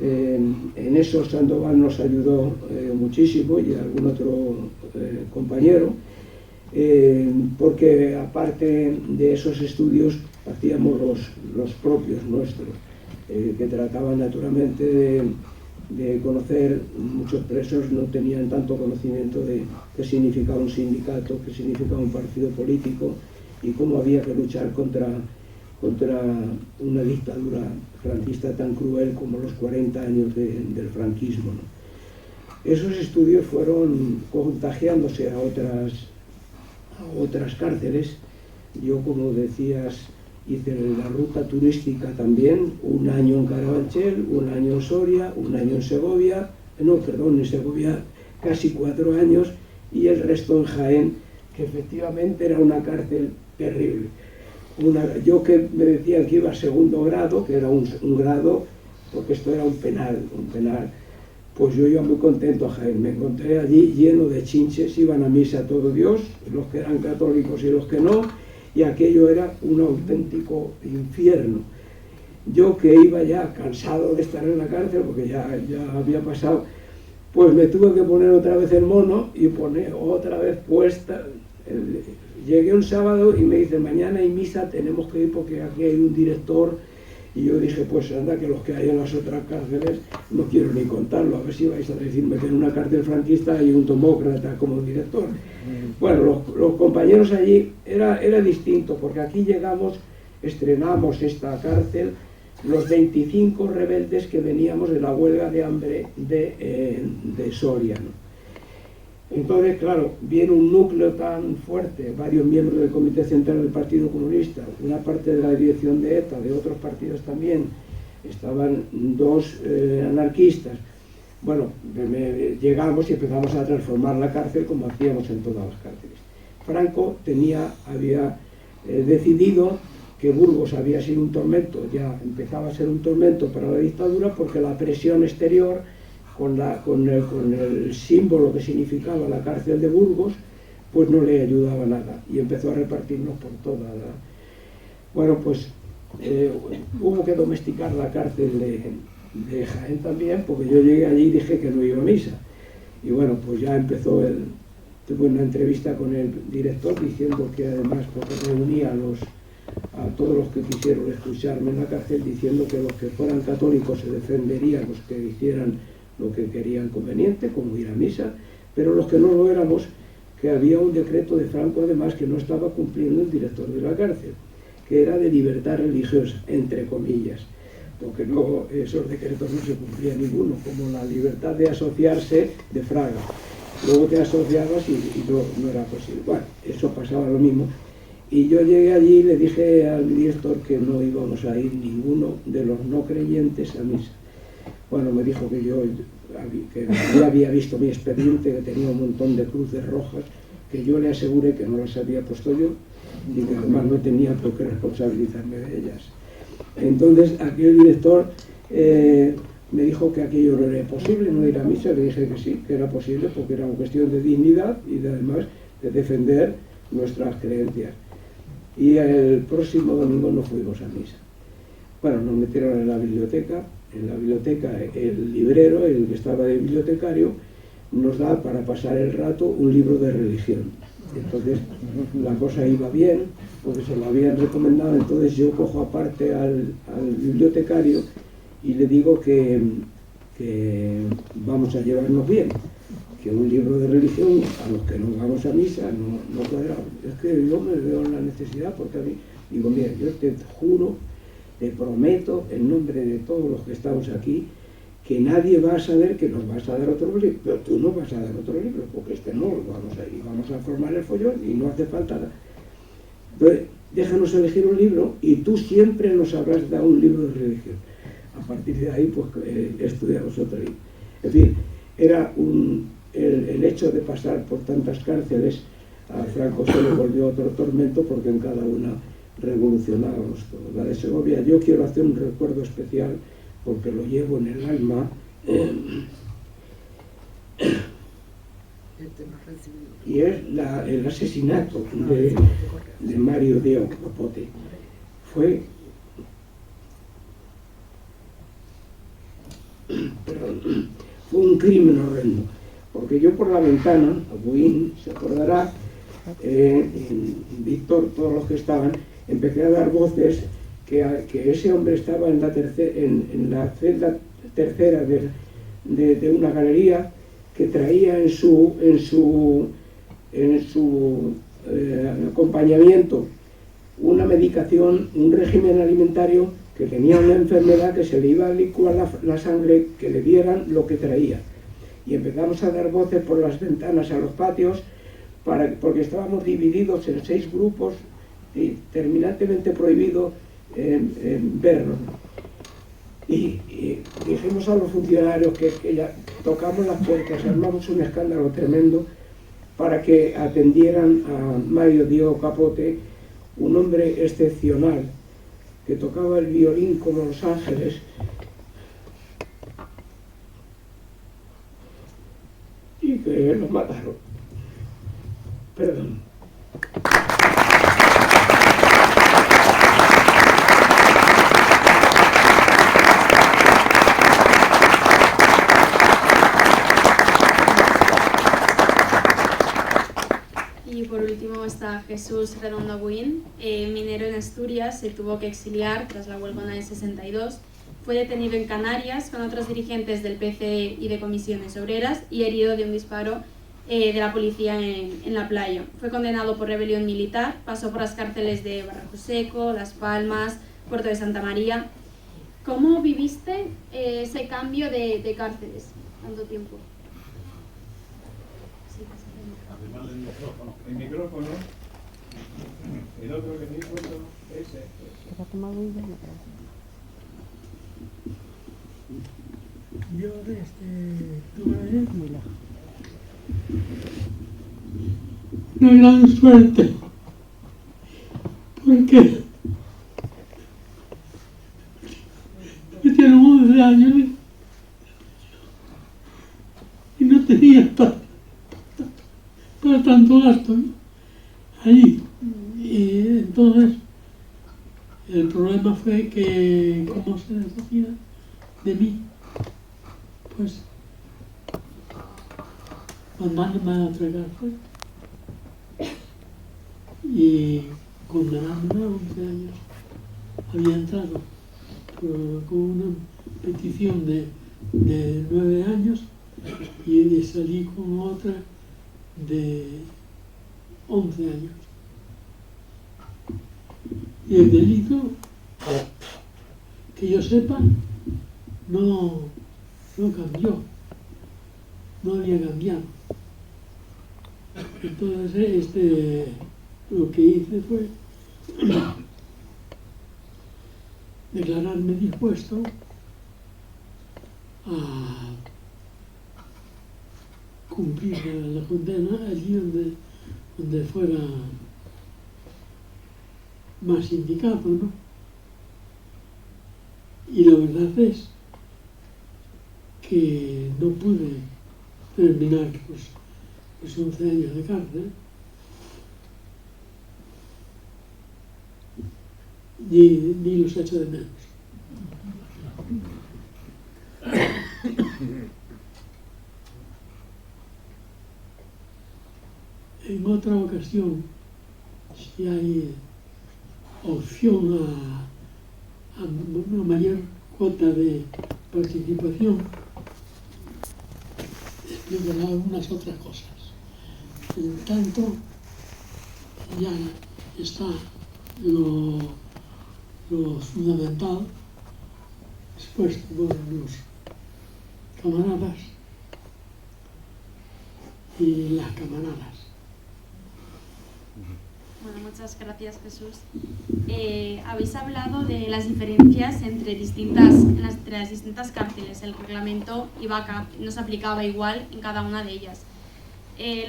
En eso Sandoval nos ayudó muchísimo, y algún otro compañero, porque aparte de esos estudios hacíamos los propios nuestros, que trataban naturalmente de conocer. Muchos presos no tenían tanto conocimiento de qué significaba un sindicato, qué significaba un partido político y cómo había que luchar contra una dictadura franquista tan cruel como los 40 años del franquismo, ¿no? Esos estudios fueron contagiándose a otras cárceles. Yo, como decías, hice la ruta turística también, un año en Carabanchel, un año en Soria, un año en Segovia, en Segovia casi 4 años, y el resto en Jaén, que efectivamente era una cárcel terrible. Yo, que me decían que iba a segundo grado, que era un grado, porque esto era un penal, pues yo iba muy contento a Jaén. Me encontré allí lleno de chinches, iban a misa todo Dios, los que eran católicos y los que no, y aquello era un auténtico infierno. Yo, que iba ya cansado de estar en la cárcel, porque ya había pasado, pues me tuve que poner otra vez el mono y poner otra vez puesta. Llegué un sábado y me dice: mañana hay misa, tenemos que ir porque aquí hay un director. Y yo dije: pues anda, que los que hay en las otras cárceles no quiero ni contarlo, a ver si vais a decirme que en una cárcel franquista hay un tomócrata como director. Bueno, los compañeros allí era distinto, porque aquí estrenamos esta cárcel los 25 rebeldes que veníamos de la huelga de hambre de Soria, ¿no? Entonces, claro, viene un núcleo tan fuerte, varios miembros del Comité Central del Partido Comunista, una parte de la dirección de ETA, de otros partidos también, estaban 2 anarquistas. Bueno, llegamos y empezamos a transformar la cárcel como hacíamos en todas las cárceles. Franco había decidido que Burgos había sido un tormento, ya empezaba a ser un tormento para la dictadura, porque la presión exterior, con el símbolo que significaba la cárcel de Burgos, pues no le ayudaba nada, y empezó a repartirnos por toda la... Bueno, pues hubo que domesticar la cárcel de Jaén también, porque yo llegué allí y dije que no iba a misa. Y bueno, pues ya empezó tuve una entrevista con el director diciendo que, además, porque reunía a todos los que quisieron escucharme en la cárcel, diciendo que los que fueran católicos se defenderían, los que hicieran lo que querían conveniente, como ir a misa, pero los que no lo éramos, que había un decreto de Franco, además, que no estaba cumpliendo el director de la cárcel, que era de libertad religiosa, entre comillas, porque luego esos decretos no se cumplía ninguno, como la libertad de asociarse de Fraga. Luego te asociabas y no era posible. Bueno, eso pasaba lo mismo. Y yo llegué allí y le dije al director que no íbamos a ir ninguno de los no creyentes a misa. Bueno, me dijo que yo había visto mi expediente, que tenía un montón de cruces rojas, que yo le aseguré que no las había puesto yo, y que además no tenía por qué responsabilizarme de ellas. Entonces aquel director me dijo que aquello no era posible, no ir a misa. Le dije que sí, que era posible, porque era una cuestión de dignidad y además de defender nuestras creencias. Y el próximo domingo no fuimos a misa. Bueno, nos metieron en la biblioteca. En la biblioteca, el librero, el que estaba de bibliotecario, nos da para pasar el rato un libro de religión. Entonces la cosa iba bien, porque se lo habían recomendado. Entonces yo cojo aparte al bibliotecario y le digo que vamos a llevarnos bien, que un libro de religión, a los que no vamos a misa, no cuadramos. Es que yo me veo en la necesidad, porque a mí, digo: mira, yo te juro, te prometo, en nombre de todos los que estamos aquí, que nadie va a saber que nos vas a dar otro libro, pero tú no vas a dar otro libro, porque no lo vamos a ir, vamos a formar el follón y no hace falta nada. Entonces, déjanos elegir un libro y tú siempre nos habrás dado un libro de religión. A partir de ahí, pues estudiamos otro libro. En fin, era el hecho de pasar por tantas cárceles. A Franco se le volvió otro tormento porque en cada una revolucionábamos todo. La de Segovia, yo quiero hacer un recuerdo especial porque lo llevo en el alma. Y es el asesinato de Mario Diego Capote. Fue un crimen horrendo, porque yo por la ventana, Buin se acordará, Víctor, todos los que estaban, empecé a dar voces que ese hombre estaba en la celda tercera de una galería, que traía en su acompañamiento una medicación, un régimen alimentario, que tenía una enfermedad que se le iba a licuar la sangre, que le dieran lo que traía. Y empezamos a dar voces por las ventanas a los patios, porque estábamos divididos en 6 grupos y terminantemente prohibido vernos. Y dijimos a los funcionarios que ya tocamos las puertas, armamos un escándalo tremendo para que atendieran a Mario Diego Capote, un hombre excepcional, que tocaba el violín como los ángeles, y que lo mataron. Perdón. Y por último está Jesús Redondo Buin, minero en Asturias, se tuvo que exiliar tras la huelgona del 62, fue detenido en Canarias con otros dirigentes del PC y de comisiones obreras y herido de un disparo de la policía en la playa. Fue condenado por rebelión militar, pasó por las cárceles de Barracuseco, Las Palmas, Puerto de Santa María. ¿Cómo viviste ese cambio de cárceles tanto tiempo? Además del micrófono. El micrófono, el otro que me he puesto, ese. Yo tuve muy lejos. Una gran suerte, porque yo tenía 11 años y no tenía para tanto gasto, ¿no? Allí. Y entonces el problema fue que, como se deshacía de mí, pues mandándome a otra cárcel y condenándome a 11 años. Había entrado con una petición de 9 años y salí con otra de 11 años. Y el delito, que yo sepa, no cambió, no había cambiado. Entonces lo que hice fue declararme dispuesto a cumplir la condena allí donde fuera más indicado, ¿no? Y la verdad es que no pude terminar los 11 años de cárcel, ni los echo de menos. En otra ocasión, si hay opción a una mayor cuota de participación, explicaré algunas otras cosas. En tanto, ya está lo fundamental expuesto por los camaradas y las camaradas. Bueno, muchas gracias, Jesús. Habéis hablado de las diferencias entre las distintas cárceles. El reglamento no se aplicaba igual en cada una de ellas.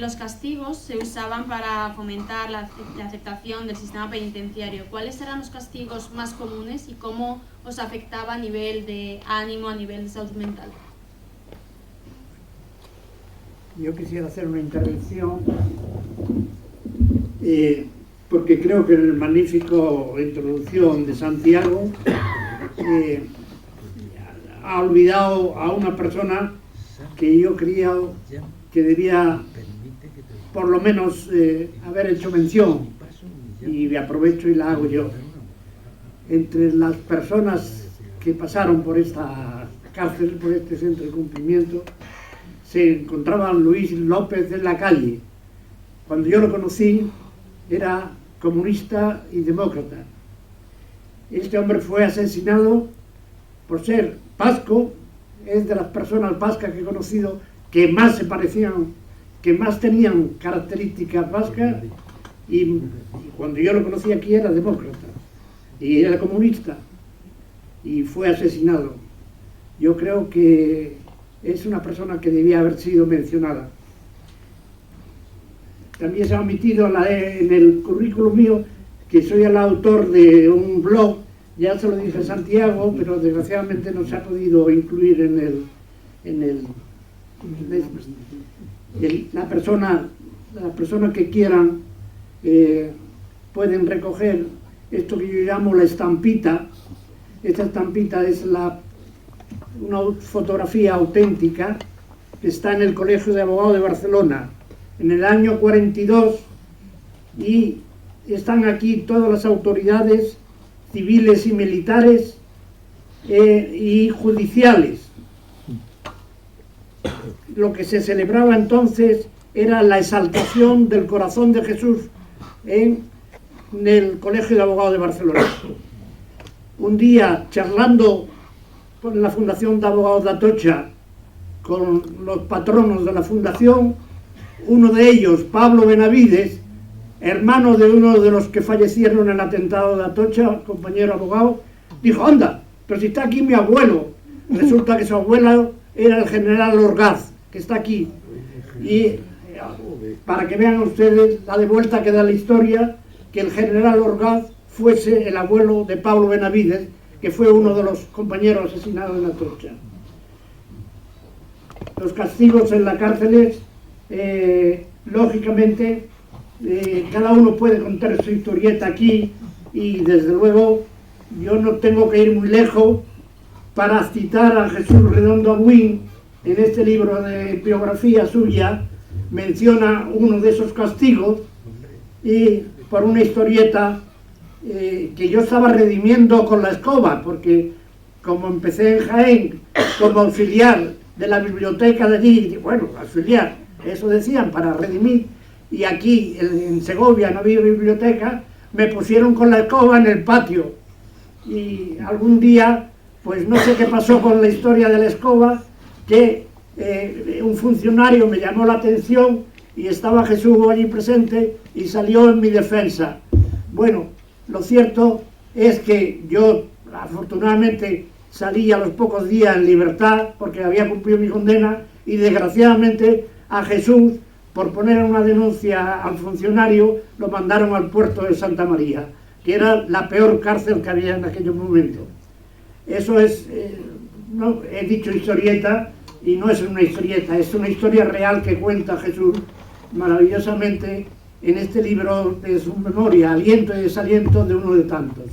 Los castigos se usaban para fomentar la aceptación del sistema penitenciario. ¿Cuáles eran los castigos más comunes y cómo os afectaba a nivel de ánimo, a nivel de salud mental? Yo quisiera hacer una intervención porque creo que en el magnífico introducción de Santiago ha olvidado a una persona que yo creía que debía por lo menos haber hecho mención, y aprovecho y la hago yo. Entre las personas que pasaron por esta cárcel, por este centro de cumplimiento, se encontraba Luis López de la Calle. Cuando yo lo conocí era comunista y demócrata. Este hombre fue asesinado por ser vasco. Es de las personas vascas que he conocido que más se parecían, que más tenían características vascas, y cuando yo lo conocí aquí era demócrata y era comunista y fue asesinado. Yo creo que es una persona que debía haber sido mencionada. También se ha omitido en el currículum mío que soy el autor de un blog, ya se lo dije a Santiago, pero desgraciadamente no se ha podido incluir la persona que quieran pueden recoger esto que yo llamo la estampita. Esta estampita es una fotografía auténtica que está en el Colegio de Abogados de Barcelona en el año 42, y están aquí todas las autoridades civiles y militares y judiciales. Lo que se celebraba entonces era la exaltación del corazón de Jesús en el Colegio de Abogados de Barcelona. Un día, charlando con la Fundación de Abogados de Atocha, con los patronos de la fundación, uno de ellos, Pablo Benavides, hermano de uno de los que fallecieron en el atentado de Atocha, compañero abogado, dijo: anda, pero si está aquí mi abuelo. Resulta que su abuelo era el general Orgaz, que está aquí. Y para que vean ustedes la de vuelta que da la historia, que el general Orgaz fuese el abuelo de Pablo Benavides, que fue uno de los compañeros asesinados en Atocha. Los castigos en las cárceles, lógicamente, cada uno puede contar su historieta aquí, y desde luego yo no tengo que ir muy lejos para citar a Jesús Redondo Agüín. En este libro de biografía suya menciona uno de esos castigos, y por una historieta que yo estaba redimiendo con la escoba, porque como empecé en Jaén como auxiliar de la biblioteca de allí, bueno, auxiliar, eso decían, para redimir, y aquí en Segovia no había biblioteca, me pusieron con la escoba en el patio, y algún día, pues no sé qué pasó con la historia de la escoba, que un funcionario me llamó la atención y estaba Jesús allí presente y salió en mi defensa. Bueno, lo cierto es que yo afortunadamente salí a los pocos días en libertad porque había cumplido mi condena, y desgraciadamente a Jesús, por poner una denuncia al funcionario, lo mandaron al puerto de Santa María, que era la peor cárcel que había en aquellos momentos. Eso es, no he dicho historieta, y no es una historieta, es una historia real que cuenta Jesús maravillosamente en este libro de su memoria, Aliento y Desaliento de uno de tantos.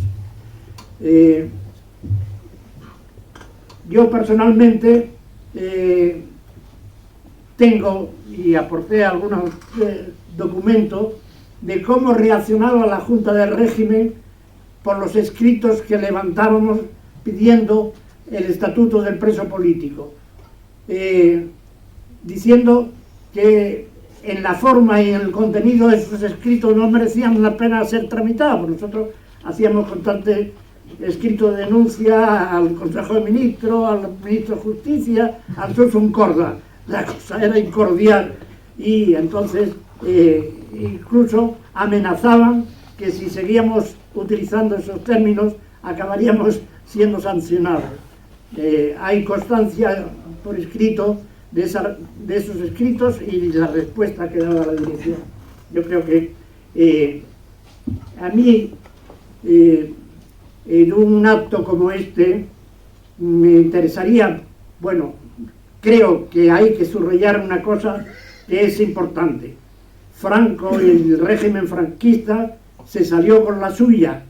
Yo personalmente tengo y aporté algunos documentos de cómo reaccionaba la Junta del Régimen por los escritos que levantábamos pidiendo el estatuto del preso político, diciendo que en la forma y en el contenido de esos escritos no merecían la pena ser tramitados. Nosotros hacíamos constante escrito de denuncia al Consejo de Ministros, al Ministro de Justicia, al Susun Corda. La cosa era incordial, y entonces incluso amenazaban que si seguíamos utilizando esos términos acabaríamos siendo sancionados. Hay constancia por escrito de esos escritos y la respuesta que daba la dirección. Yo creo que a mí en un acto como este me interesaría, bueno, creo que hay que subrayar una cosa que es importante. Franco, el régimen franquista, se salió con la suya,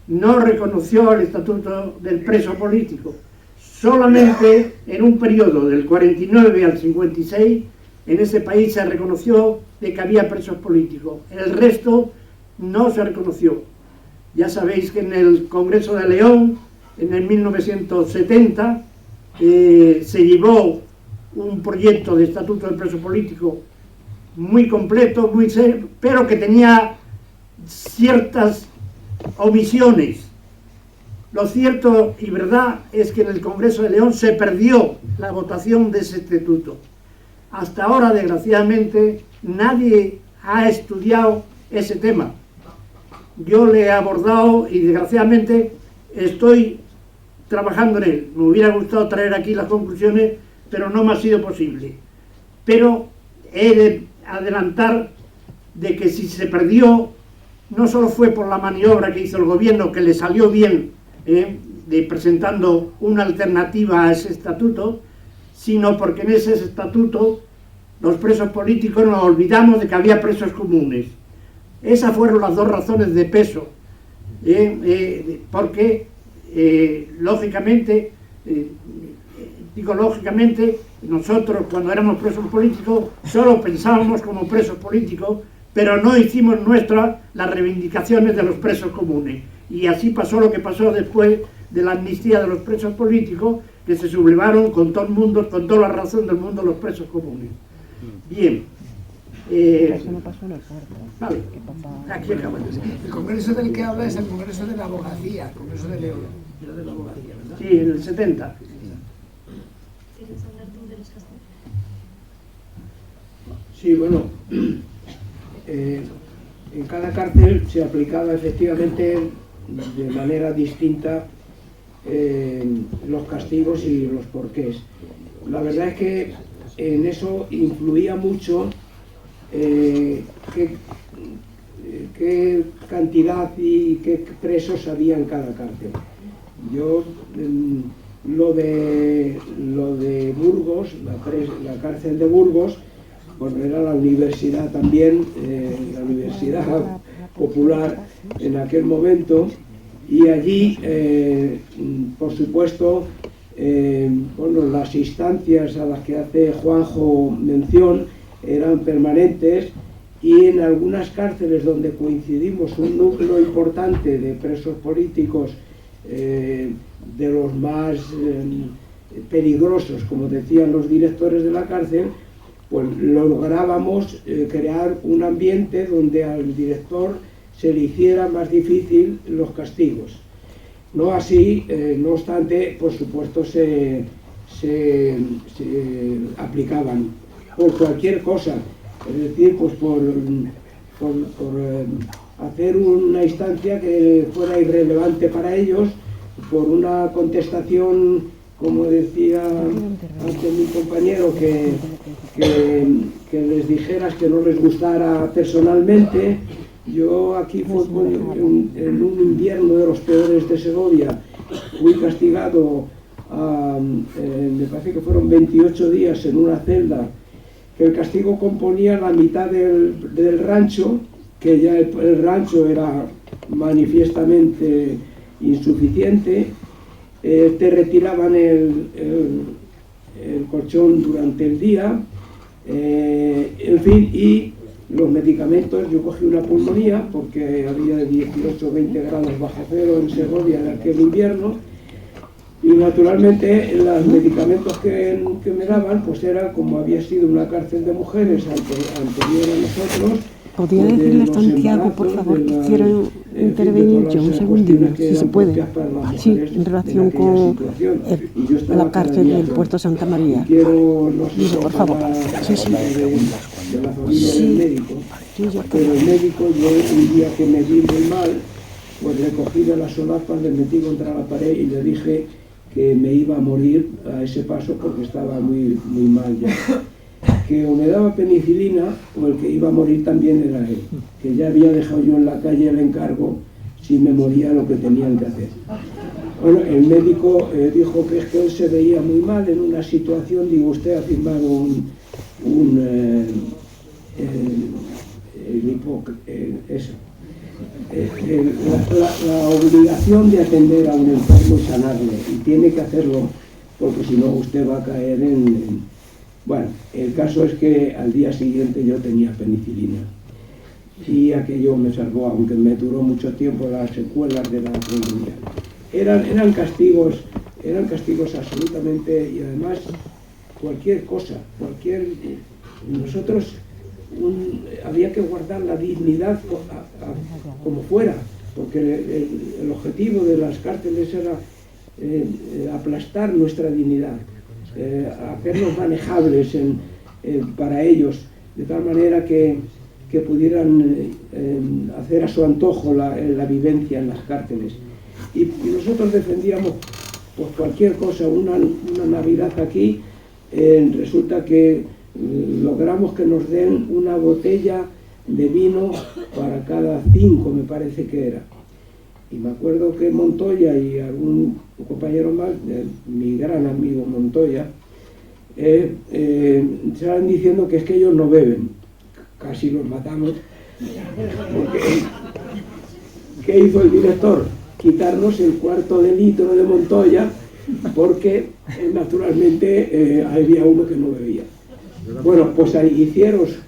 no reconoció el estatuto del preso político. Solamente en un periodo del 49 al 56, en ese país se reconoció de que había presos políticos. El resto no se reconoció. Ya sabéis que en el Congreso de León, en el 1970, se llevó un proyecto de estatuto del preso político muy completo, muy serio, pero que tenía ciertas omisiones. Lo cierto y verdad es que en el Congreso de León se perdió la votación de ese estatuto. Hasta ahora, desgraciadamente, nadie ha estudiado ese tema. Yo le he abordado y desgraciadamente estoy trabajando en él. Me hubiera gustado traer aquí las conclusiones, pero no me ha sido posible. Pero he de adelantar de que si se perdió, no solo fue por la maniobra que hizo el gobierno, que le salió bien, de presentando una alternativa a ese estatuto, sino porque en ese estatuto los presos políticos nos olvidamos de que había presos comunes. Esas fueron las dos razones de peso, porque lógicamente, nosotros cuando éramos presos políticos solo pensábamos como presos políticos, pero no hicimos nuestras las reivindicaciones de los presos comunes. Y así pasó lo que pasó después de la amnistía de los presos políticos, que se sublevaron con todo el mundo, con toda la razón del mundo, los presos comunes. Bien. Vale. Aquí acaba. El congreso del que habla es el Congreso de la Abogacía, el Congreso de León. Era de la Abogacía, ¿verdad? Sí, en el 70. ¿Quieres hablar tú de los castigos? Sí, bueno, en cada cárcel se aplicaba efectivamente de manera distinta los castigos y los porqués. La verdad es que en eso influía mucho qué cantidad y qué presos había en cada cárcel. Yo, lo de Burgos, la cárcel de Burgos, bueno, era la universidad también, la universidad popular en aquel momento, y allí, por supuesto, bueno, las instancias a las que hace Juanjo mención eran permanentes, y en algunas cárceles donde coincidimos un núcleo importante de presos políticos, de los más peligrosos, como decían los directores de la cárcel, pues lográbamos crear un ambiente donde al director se le hiciera más difícil los castigos. No así, no obstante, por supuesto se aplicaban por cualquier cosa, es decir, pues por hacer una instancia que fuera irrelevante para ellos, por una contestación, como decía antes mi compañero, que les dijeras que no les gustara personalmente. Yo aquí fue en un invierno de los peores de Segovia, fui castigado me parece que fueron 28 días en una celda, que el castigo componía la mitad del rancho, que ya el rancho era manifiestamente insuficiente. Te retiraban el colchón durante el día, en fin, y los medicamentos. Yo cogí una pulmonía porque había 18 o 20 grados bajo cero en Segovia en aquel invierno, y naturalmente los medicamentos que me daban pues era, como había sido una cárcel de mujeres anterior a nosotros. ¿Podría decirle a Santiago, por favor, que quiero intervenir yo un segundino, si se puede? Sí, en relación con la cárcel del Puerto Santa María. Dice, por favor. Sí, sí. de la familia del médico, pero el médico, yo un día que me vi muy mal, pues le cogí de las solapas, le metí contra la pared y le dije que me iba a morir a ese paso porque estaba muy mal ya. Que o me daba penicilina o el que iba a morir también era él, que ya había dejado yo en la calle el encargo si me moría lo que tenían que hacer. Bueno, el médico dijo que es que él se veía muy mal en una situación, digo, usted ha firmado la obligación de atender a un enfermo y sanarle, y tiene que hacerlo, porque si no usted va a caer en... Bueno, el caso es que al día siguiente yo tenía penicilina, y aquello me salvó, aunque me duró mucho tiempo las secuelas de la neumonía. Eran castigos absolutamente, y además cualquier cosa, nosotros había que guardar la dignidad como fuera, porque el objetivo de las cárceles era aplastar nuestra dignidad, hacernos manejables para ellos, de tal manera que pudieran hacer a su antojo la vivencia en las cárceles. Y nosotros defendíamos pues cualquier cosa. Una Navidad aquí, resulta que logramos que nos den una botella de vino para cada 5, me parece que era. Y me acuerdo que Montoya y algún compañero más, mi gran amigo Montoya, estaban diciendo que es que ellos no beben. Casi los matamos. Porque, ¿qué hizo el director? Quitarnos el 1/4 de litro de Montoya, porque naturalmente había uno que no bebía. Bueno, pues ahí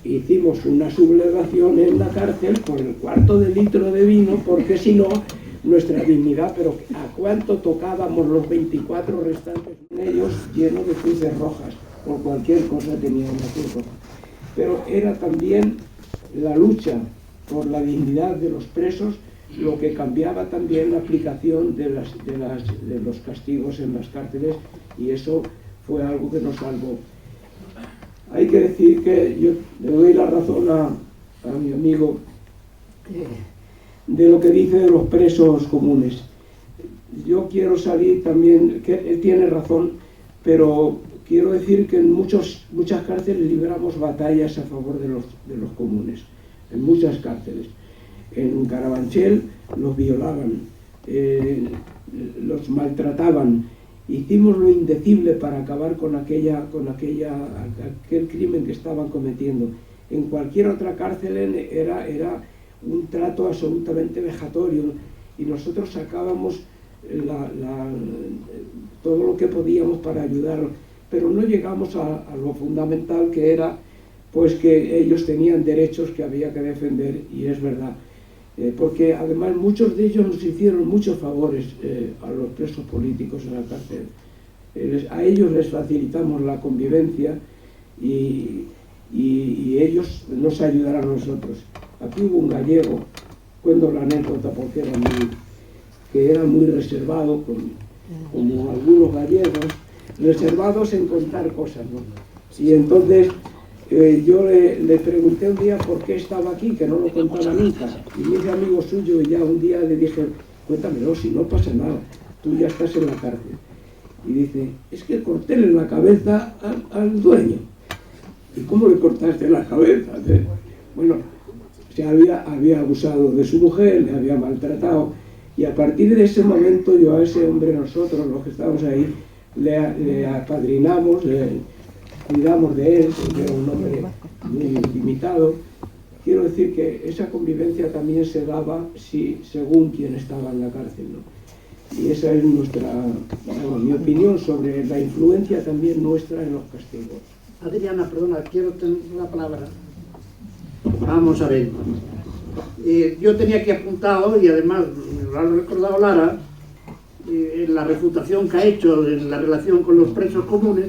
hicimos una sublevación en la cárcel por el 1/4 de litro de vino, porque si no, nuestra dignidad, pero ¿a cuánto tocábamos los 24 restantes en ellos llenos de cruces rojas? Por cualquier cosa tenían una cruz roja. Pero era también la lucha por la dignidad de los presos lo que cambiaba también la aplicación de los castigos en las cárceles, y eso fue algo que nos salvó. Hay que decir que yo le doy la razón a mi amigo de lo que dice de los presos comunes. Yo quiero salir también, que él tiene razón, pero quiero decir que en muchas cárceles libramos batallas a favor de los comunes, en muchas cárceles. En Carabanchel los violaban, los maltrataban. Hicimos lo indecible para acabar con aquel crimen que estaban cometiendo. En cualquier otra cárcel era un trato absolutamente vejatorio, y nosotros sacábamos todo lo que podíamos para ayudar, pero no llegamos a lo fundamental, que era pues que ellos tenían derechos que había que defender, y es verdad. Porque además muchos de ellos nos hicieron muchos favores a los presos políticos en la cárcel. A ellos les facilitamos la convivencia, y ellos nos ayudaron a nosotros. Aquí hubo un gallego, cuento la anécdota porque era muy reservado, como algunos gallegos, reservados en contar cosas, ¿no? Y entonces yo le pregunté un día por qué estaba aquí, que no lo contaba nunca, y me hice amigo suyo, y ya un día le dije, cuéntamelo, si no pasa nada, tú ya estás en la cárcel. Y dice, es que cortéle la cabeza al dueño. ¿Y cómo le cortaste la cabeza? Bueno, se había abusado de su mujer, le había maltratado, y a partir de ese momento yo a ese hombre, nosotros los que estábamos ahí, le apadrinamos, cuidamos de él, porque era un hombre muy limitado. Quiero decir que esa convivencia también se daba según quien estaba en la cárcel, ¿no? Y esa es mi opinión sobre la influencia también nuestra en los castigos. Adriana, perdona, quiero tener la palabra. Vamos a ver. Yo tenía aquí apuntado, y además lo ha recordado Lara, en la refutación que ha hecho en la relación con los presos comunes,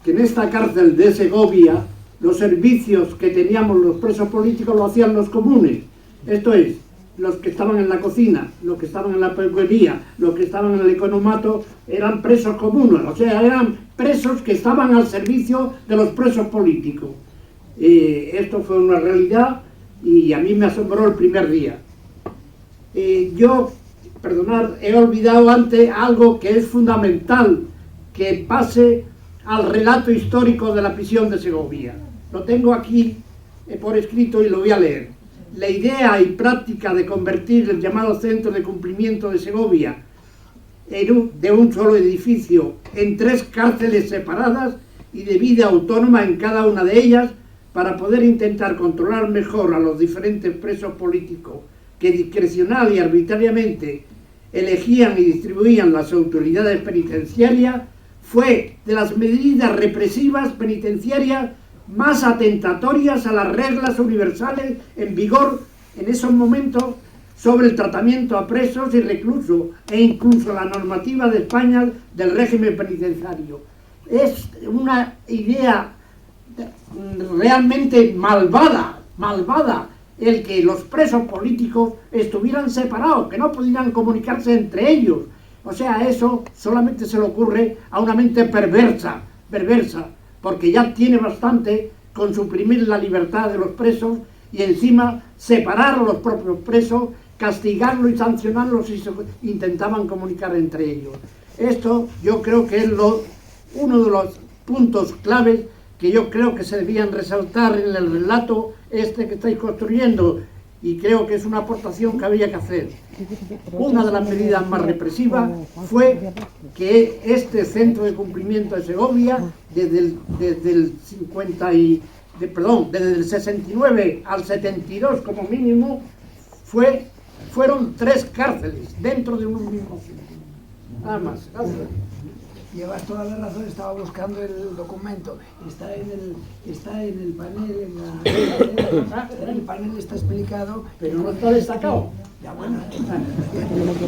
que en esta cárcel de Segovia los servicios que teníamos los presos políticos lo hacían los comunes. Esto es, los que estaban en la cocina, los que estaban en la peluquería, los que estaban en el economato, eran presos comunes, o sea, eran presos que estaban al servicio de los presos políticos. Esto fue una realidad y a mí me asombró el primer día. Perdonad, he olvidado antes algo que es fundamental, que pase al relato histórico de la prisión de Segovia. Lo tengo aquí por escrito y lo voy a leer. La idea y práctica de convertir el llamado centro de cumplimiento de Segovia de un solo edificio en 3 cárceles separadas y de vida autónoma en cada una de ellas para poder intentar controlar mejor a los diferentes presos políticos que discrecional y arbitrariamente elegían y distribuían las autoridades penitenciarias, fue de las medidas represivas penitenciarias más atentatorias a las reglas universales en vigor en esos momentos sobre el tratamiento a presos y reclusos e incluso la normativa de España del régimen penitenciario. Es una idea realmente malvada el que los presos políticos estuvieran separados, que no pudieran comunicarse entre ellos. O sea, eso solamente se le ocurre a una mente perversa, porque ya tiene bastante con suprimir la libertad de los presos y encima separar a los propios presos, castigarlos y sancionarlos si se intentaban comunicar entre ellos. Esto yo creo que es uno de los puntos claves que yo creo que se debían resaltar en el relato que estáis construyendo, y creo que es una aportación que había que hacer. Una de las medidas más represivas fue que este centro de cumplimiento de Segovia, desde el 69 al 72 como mínimo, fueron 3 cárceles dentro de un mismo centro. Nada más. Gracias. Llevas toda la razón, estaba buscando el documento, está en el panel, en el panel está explicado, pero no está destacado. Ya bueno, tenemos que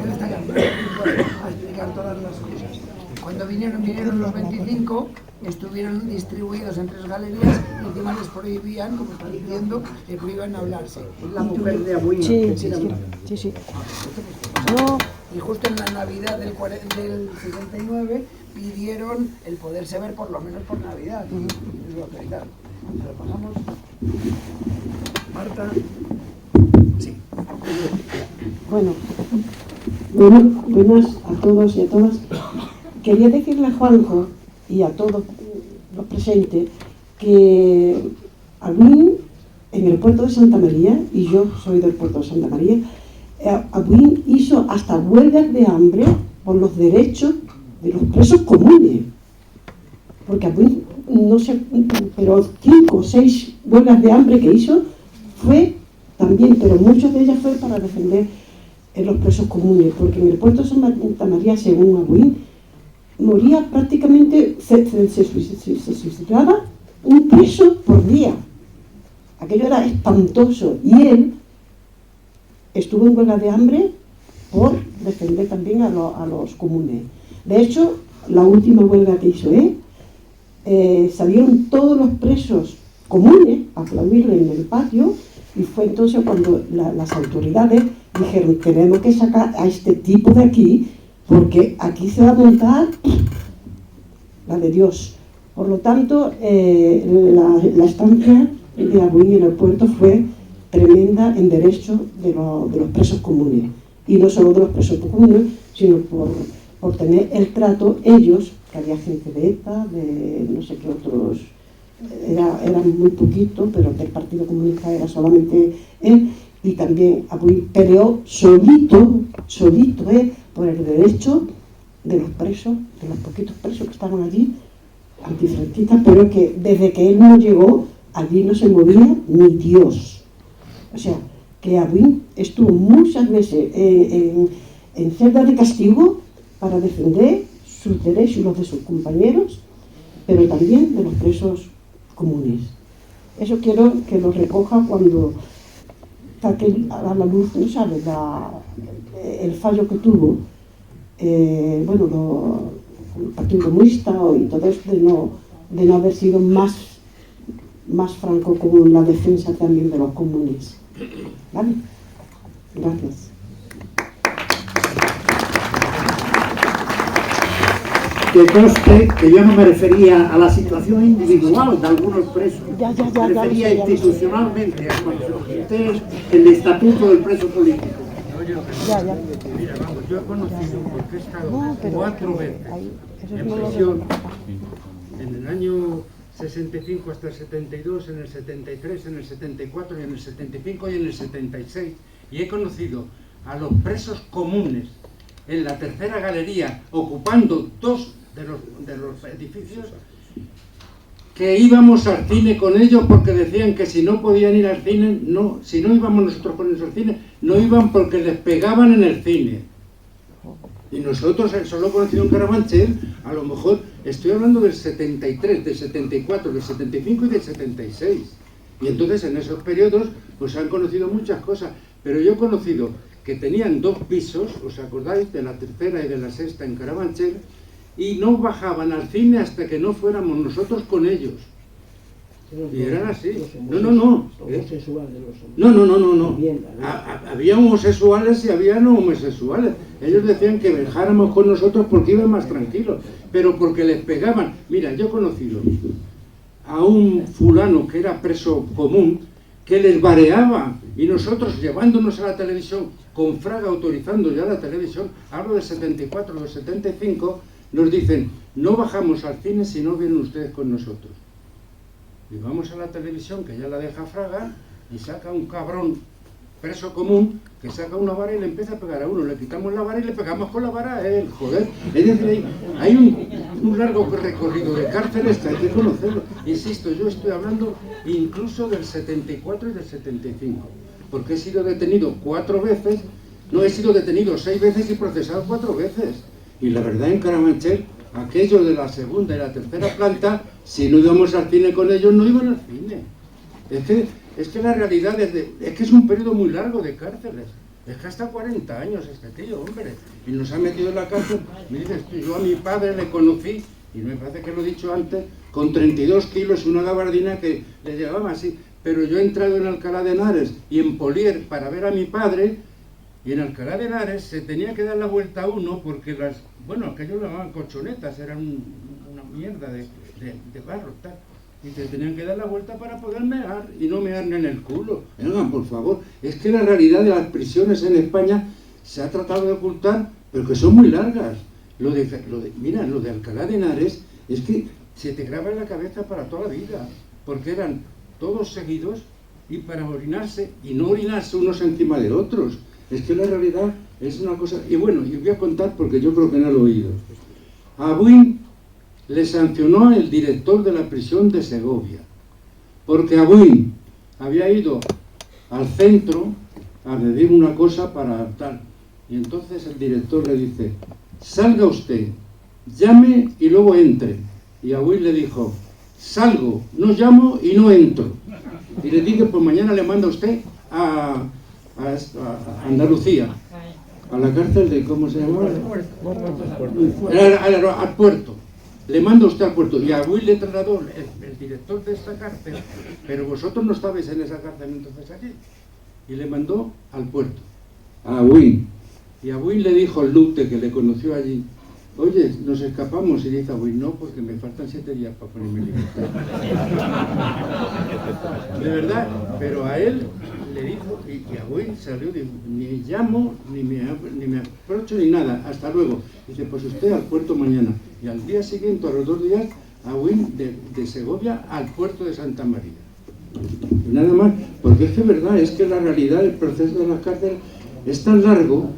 destacar, a explicar todas las cosas. Cuando vinieron los 25, estuvieron distribuidos en 3 galerías y encima les prohibían, como está diciendo, les prohibían hablarse. La mujer de Abuina. Sí. No. Y justo en la Navidad del 69 pidieron el poderse ver por lo menos por Navidad. Y lo autorizaron. Se lo pasamos. Marta. Sí. Bueno, buenas a todos y a todas. Quería decirle a Juanjo y a todos los presentes que Abuin, en el puerto de Santa María, y yo soy del puerto de Santa María, Abuin hizo hasta huelgas de hambre por los derechos de los presos comunes. Porque Abuin, no sé, pero 5 o 6 huelgas de hambre que hizo fue también, pero muchas de ellas fue para defender a los presos comunes, porque en el puerto de Santa María, según Abuin, moría prácticamente, se suicidaba un preso por día. Aquello era espantoso. Y él estuvo en huelga de hambre por defender también a los comunes. De hecho, la última huelga que hizo salieron todos los presos comunes a aplaudirle en el patio, y fue entonces cuando las autoridades dijeron: tenemos que sacar a este tipo de aquí, porque aquí se va a montar la de Dios. Por lo tanto, la estancia de Abuin en el puerto fue tremenda en derecho de los presos comunes, y no solo de los presos comunes, sino por tener el trato ellos, que había gente de ETA, de no sé qué otros, eran muy poquitos, pero del Partido Comunista era solamente él, y también Abuin peleó solito por el derecho de los presos, de los poquitos presos que estaban allí, antifranquistas, pero que desde que él no llegó, allí no se movía ni Dios. O sea, que Abuin estuvo muchas veces en celda de castigo para defender sus derechos y los de sus compañeros, pero también de los presos comunes. Eso quiero que lo recoja cuando saque a la luz, no sabe, el fallo que tuvo el Partido Comunista y todo esto de no haber sido más franco con la defensa también de los comunes. ¿Vale? Gracias. que conste que yo no me refería a la situación individual de algunos presos, me refería institucionalmente a cuando se convierte el estatuto del preso político. Mira, vamos, yo he conocido, porque he estado 4 veces en prisión, en el año 65 hasta el 72, en el 73, en el 74 y en el 75 y en el 76, y he conocido a los presos comunes en la tercera galería, ocupando 2 de los edificios, que íbamos al cine con ellos porque decían que si no podían ir al cine, no, si no íbamos nosotros con ellos al cine, no iban porque les pegaban en el cine. Y nosotros, solo conocido en Carabanchel, a lo mejor, estoy hablando del 73, del 74, del 75 y del 76. Y entonces en esos periodos, pues han conocido muchas cosas. Pero yo he conocido que tenían 2 pisos, ¿os acordáis? De la tercera y de la sexta en Carabanchel, y no bajaban al cine hasta que no fuéramos nosotros con ellos. Y eran así. No. Había homosexuales y había no homosexuales. Ellos decían que viajáramos con nosotros porque iban más tranquilos, pero porque les pegaban. Mira, yo he conocido a un fulano que era preso común, que les bareaba, y nosotros llevándonos a la televisión, con Fraga autorizando ya la televisión, hablo del 74, del 75, nos dicen, no bajamos al cine si no vienen ustedes con nosotros. Y vamos a la televisión, que ya la deja Fraga, y saca un cabrón preso común, que saca una vara y le empieza a pegar a uno. Le quitamos la vara y le pegamos con la vara a él, joder. Es decir, hay un largo recorrido de cárceles que hay que conocerlo. Insisto, yo estoy hablando incluso del 74 y del 75, porque he sido detenido 4 veces, no he sido detenido 6 veces y procesado 4 veces. Y la verdad, en Carabanchel, aquellos de la segunda y la tercera planta, si no íbamos al cine con ellos, no iban al cine. Es que la realidad es que es un periodo muy largo de cárceles. Es que hasta 40 años este tío, hombre. Y nos ha metido en la cárcel. Me dices, yo a mi padre le conocí, y me parece que lo he dicho antes, con 32 kilos y una gabardina que le llevaba así. Pero yo he entrado en Alcalá de Henares y en Polier para ver a mi padre, y en Alcalá de Henares se tenía que dar la vuelta a uno porque aquellos lo llamaban colchonetas, eran una mierda de barro, tal. Y te tenían que dar la vuelta para poder mear, y no mearme en el culo. Vengan, por favor. Es que la realidad de las prisiones en España se ha tratado de ocultar, pero que son muy largas. Mira, lo de Alcalá de Henares es que se te graba en la cabeza para toda la vida, porque eran todos seguidos y para orinarse, y no orinarse unos encima de otros. Es que la realidad es una cosa... Y bueno, yo voy a contar porque yo creo que no lo he oído. A Buin le sancionó el director de la prisión de Segovia, porque a Buin había ido al centro a pedir una cosa para tal. Y entonces el director le dice, salga usted, llame y luego entre. Y a Buin le dijo, salgo, no llamo y no entro. Y le dije, pues mañana le manda usted a Andalucía, a la cárcel de, ¿cómo se llama? Al puerto. Le manda usted al puerto. Y a Buin le trasladó el director de esta cárcel, pero vosotros no estabais en esa cárcel entonces aquí. Y le mandó al puerto, a Buin. Y a Buin le dijo el Lute, que le conoció allí, oye, nos escapamos. Y dice a Buin, no, porque me faltan 7 días para ponerme libertad. De verdad, pero a él le dijo, y a Buin salió, dijo, ni llamo, ni me aprocho, ni nada, hasta luego. Dice, pues usted al puerto mañana. Y al día siguiente, a los 2 días, a Buin de Segovia al puerto de Santa María. Y nada más, porque es que verdad, es que la realidad, el proceso de la cárcel es tan largo,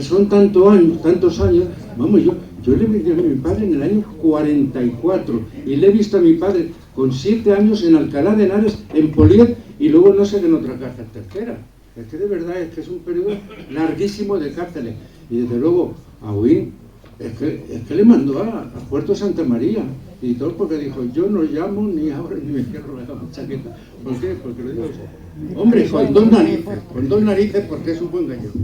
son tantos años. Vamos, yo le vi a mi padre en el año 44 y le he visto a mi padre con 7 años en Alcalá de Henares, en Polier, y luego no sé en otra cárcel tercera. Es que de verdad es que es un periodo larguísimo de cárceles. Y desde luego a Buin es que le mandó a Puerto de Santa María y todo, porque dijo, yo no llamo ni abro ni me cierro la chaqueta. ¿Por qué? Porque lo digo, hombre, con 2 narices, porque es un buen gallego.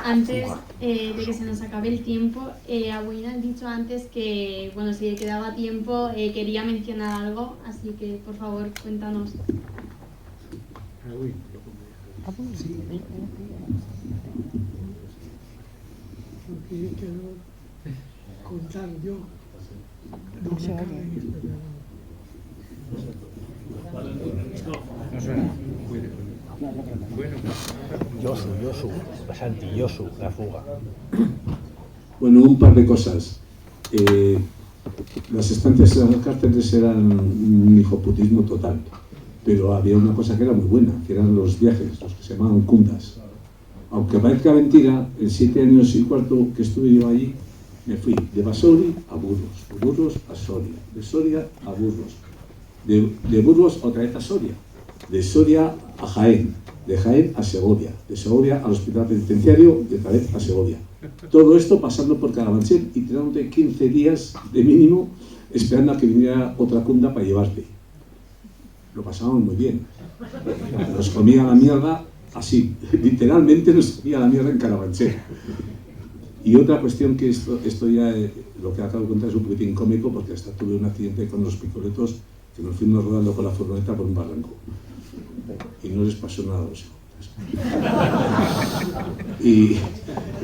Antes de que se nos acabe el tiempo, a Buin ha dicho antes que, bueno, si le quedaba tiempo, quería mencionar algo, así que por favor, cuéntanos. Lo que quiero contar yo no me cabe en este programa. No suena. Bueno. Yosu, Santi, Yosu, la fuga. Bueno, un par de cosas. Las estancias en las cárceles eran un hijoputismo total, pero había una cosa que era muy buena, que eran los viajes, los que se llamaban kundas. Aunque parezca mentira, en 7 años y cuarto que estuve yo allí, me fui de Basauri a Burgos, de Burgos a Soria, de Soria a Burgos, de Burgos otra vez a Soria, de Soria a Jaén, de Jaén a Segovia, de Segovia al hospital penitenciario y otra vez a Segovia. Todo esto pasando por Carabanchel y tirándote 15 días de mínimo esperando a que viniera otra cunda para llevarte. Lo pasábamos muy bien. Nos comía la mierda así, literalmente nos comía la mierda en Carabanchel. Y otra cuestión que esto ya, lo que acabo de contar es un poquitín cómico, porque hasta tuve un accidente con los picoletos que nos fuimos rodando con la furgoneta por un barranco. Y no les pasó nada a los hijos. Y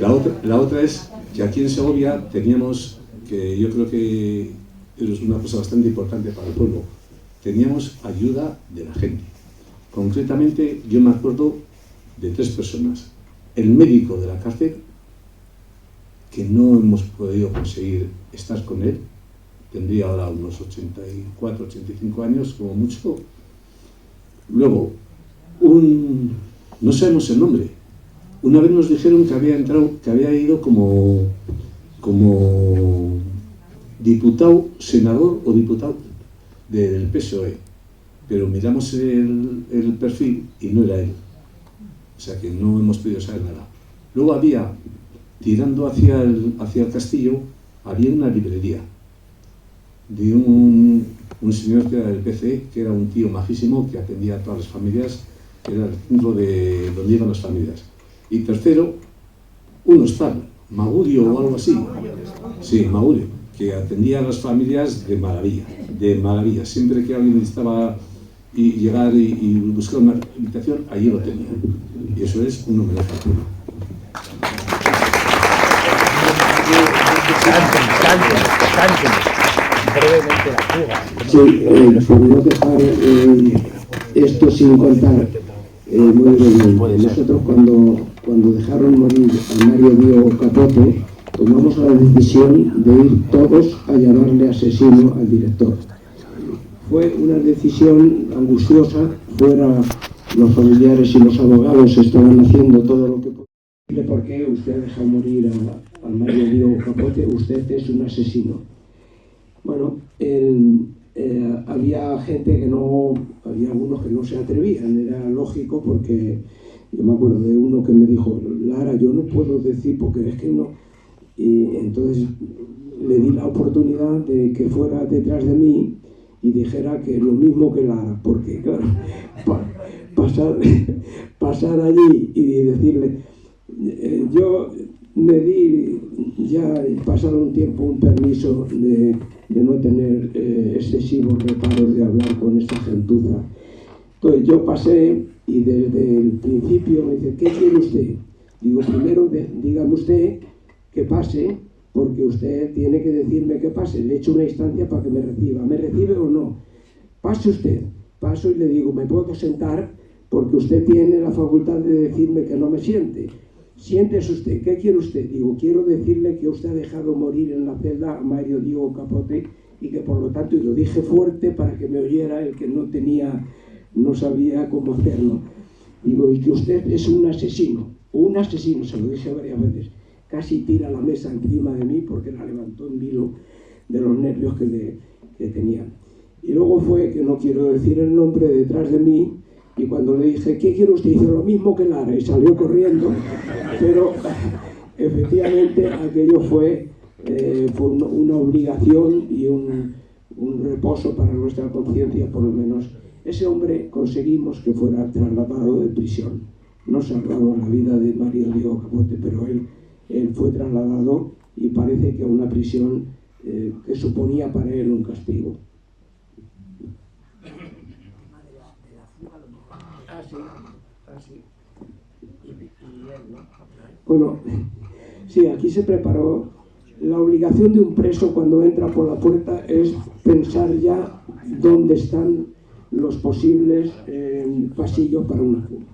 la otra es que aquí en Segovia teníamos, que yo creo que es una cosa bastante importante para el pueblo, teníamos ayuda de la gente. Concretamente, yo me acuerdo de 3 personas. El médico de la cárcel, que no hemos podido conseguir estar con él, tendría ahora unos 84, 85 años, como mucho. Luego, no sabemos el nombre. Una vez nos dijeron que había ido como diputado, senador o diputado del PSOE, pero miramos el perfil y no era él. O sea que no hemos podido saber nada. Luego había, tirando hacia el castillo, había una librería de un señor que era del PC, que era un tío majísimo, que atendía a todas las familias, que era el centro de donde iban las familias. Y tercero, un hostal, Magurio o algo así. Sí, Magurio, que atendía a las familias de maravilla, de maravilla. Siempre que alguien necesitaba llegar y buscar una habitación, allí lo tenía. Y eso es un homenaje al pueblo. Brevemente la fuga. Sí, por no dejar esto sin contar, muy brevemente. Nosotros cuando dejaron morir a Mario Diego Capote, tomamos la decisión de ir todos a llamarle asesino al director. Fue una decisión angustiosa, fuera los familiares y los abogados estaban haciendo todo lo que podían. ¿Por qué usted ha dejado morir a Mario Diego Capote? Usted es un asesino. Bueno, había gente que no, había algunos que no se atrevían, era lógico, porque yo me acuerdo de uno que me dijo: Lara, yo no puedo decir porque es que no. Y entonces le di la oportunidad de que fuera detrás de mí y dijera que lo mismo que Lara, porque claro, pasar allí y decirle, yo me di ya pasado un tiempo un permiso de no tener excesivos reparos de hablar con esta gentuza. Entonces yo pasé y desde el principio me dice: ¿qué quiere usted? Digo, primero dígame usted que pase, porque usted tiene que decirme que pase. Le echo una instancia para que me reciba. ¿Me recibe o no? Pase usted. Paso y le digo: ¿me puedo sentar? Porque usted tiene la facultad de decirme que no me siente. Siéntese usted. ¿Qué quiere usted? Digo, quiero decirle que usted ha dejado morir en la celda a Mario Diego Capote y que por lo tanto, y lo dije fuerte para que me oyera el que no sabía cómo hacerlo. Digo, y que usted es un asesino, se lo dije varias veces. Casi tira la mesa encima de mí porque la levantó en vilo de los nervios que tenía. Y luego fue, que no quiero decir el nombre, detrás de mí, y cuando le dije: ¿qué quiere usted? Hizo lo mismo que Lara y salió corriendo. Pero efectivamente aquello fue una obligación y un reposo para nuestra conciencia, por lo menos. Ese hombre conseguimos que fuera trasladado de prisión. No salvamos la vida de Mario Diego Capote, pero él fue trasladado, y parece que a una prisión que suponía para él un castigo. Bueno, sí, aquí se preparó. La obligación de un preso cuando entra por la puerta es pensar ya dónde están los posibles pasillos para una fuga.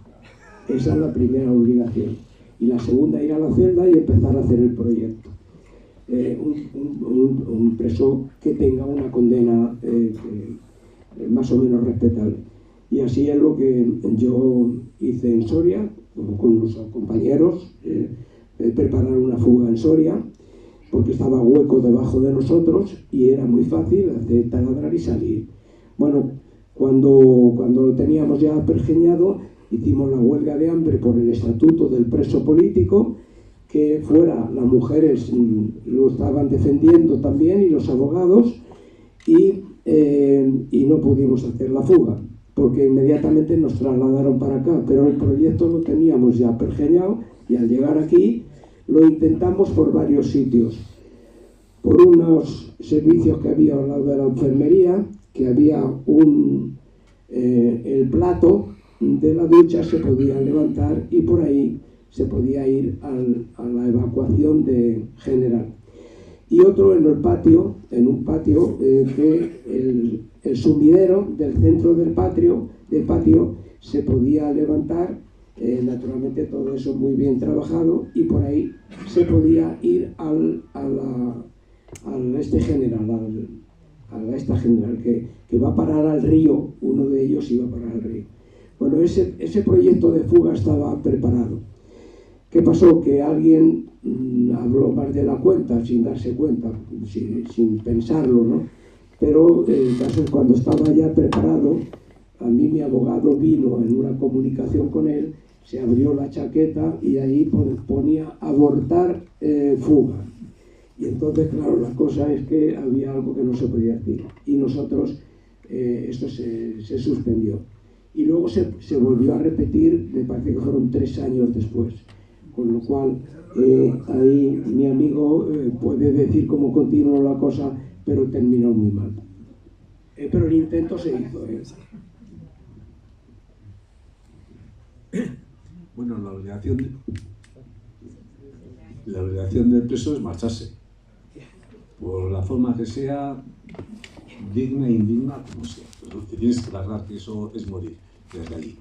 Esa es la primera obligación. Y la segunda, ir a la celda y empezar a hacer el proyecto. Un preso que tenga una condena más o menos respetable. Y así es lo que yo hice en Soria, con los compañeros, preparar una fuga en Soria, porque estaba hueco debajo de nosotros y era muy fácil hacer taladrar y salir. Bueno, cuando lo teníamos ya pergeñado, hicimos la huelga de hambre por el estatuto del preso político, que fuera, las mujeres lo estaban defendiendo también y los abogados, y no pudimos hacer la fuga, porque inmediatamente nos trasladaron para acá, pero el proyecto lo teníamos ya pergeñado y al llegar aquí lo intentamos por varios sitios, por unos servicios que había al lado de la enfermería, que había el plato de la ducha se podía levantar y por ahí se podía ir a la evacuación general. Y otro en un patio que el sumidero del centro del patio se podía levantar, naturalmente todo eso muy bien trabajado, y por ahí se podía ir a esta general que va a parar al río. Uno de ellos iba a parar al río. Bueno, ese proyecto de fuga estaba preparado. ¿Qué pasó? Que alguien habló más de la cuenta, sin darse cuenta, sin pensarlo, ¿no? Pero el caso es cuando estaba ya preparado, a mí mi abogado vino en una comunicación con él, se abrió la chaqueta y ahí ponía abortar fuga. Y entonces, claro, la cosa es que había algo que no se podía decir. Y nosotros, esto se suspendió. Y luego se volvió a repetir, me parece que fueron 3 años después. Con lo cual, ahí mi amigo puede decir cómo continuó la cosa, pero terminó muy mal. Pero el intento se hizo. Bueno, la obligación del preso es marcharse. Por la forma que sea, digna e indigna, como sea. Pero te tienes que largar, que eso es morir desde allí.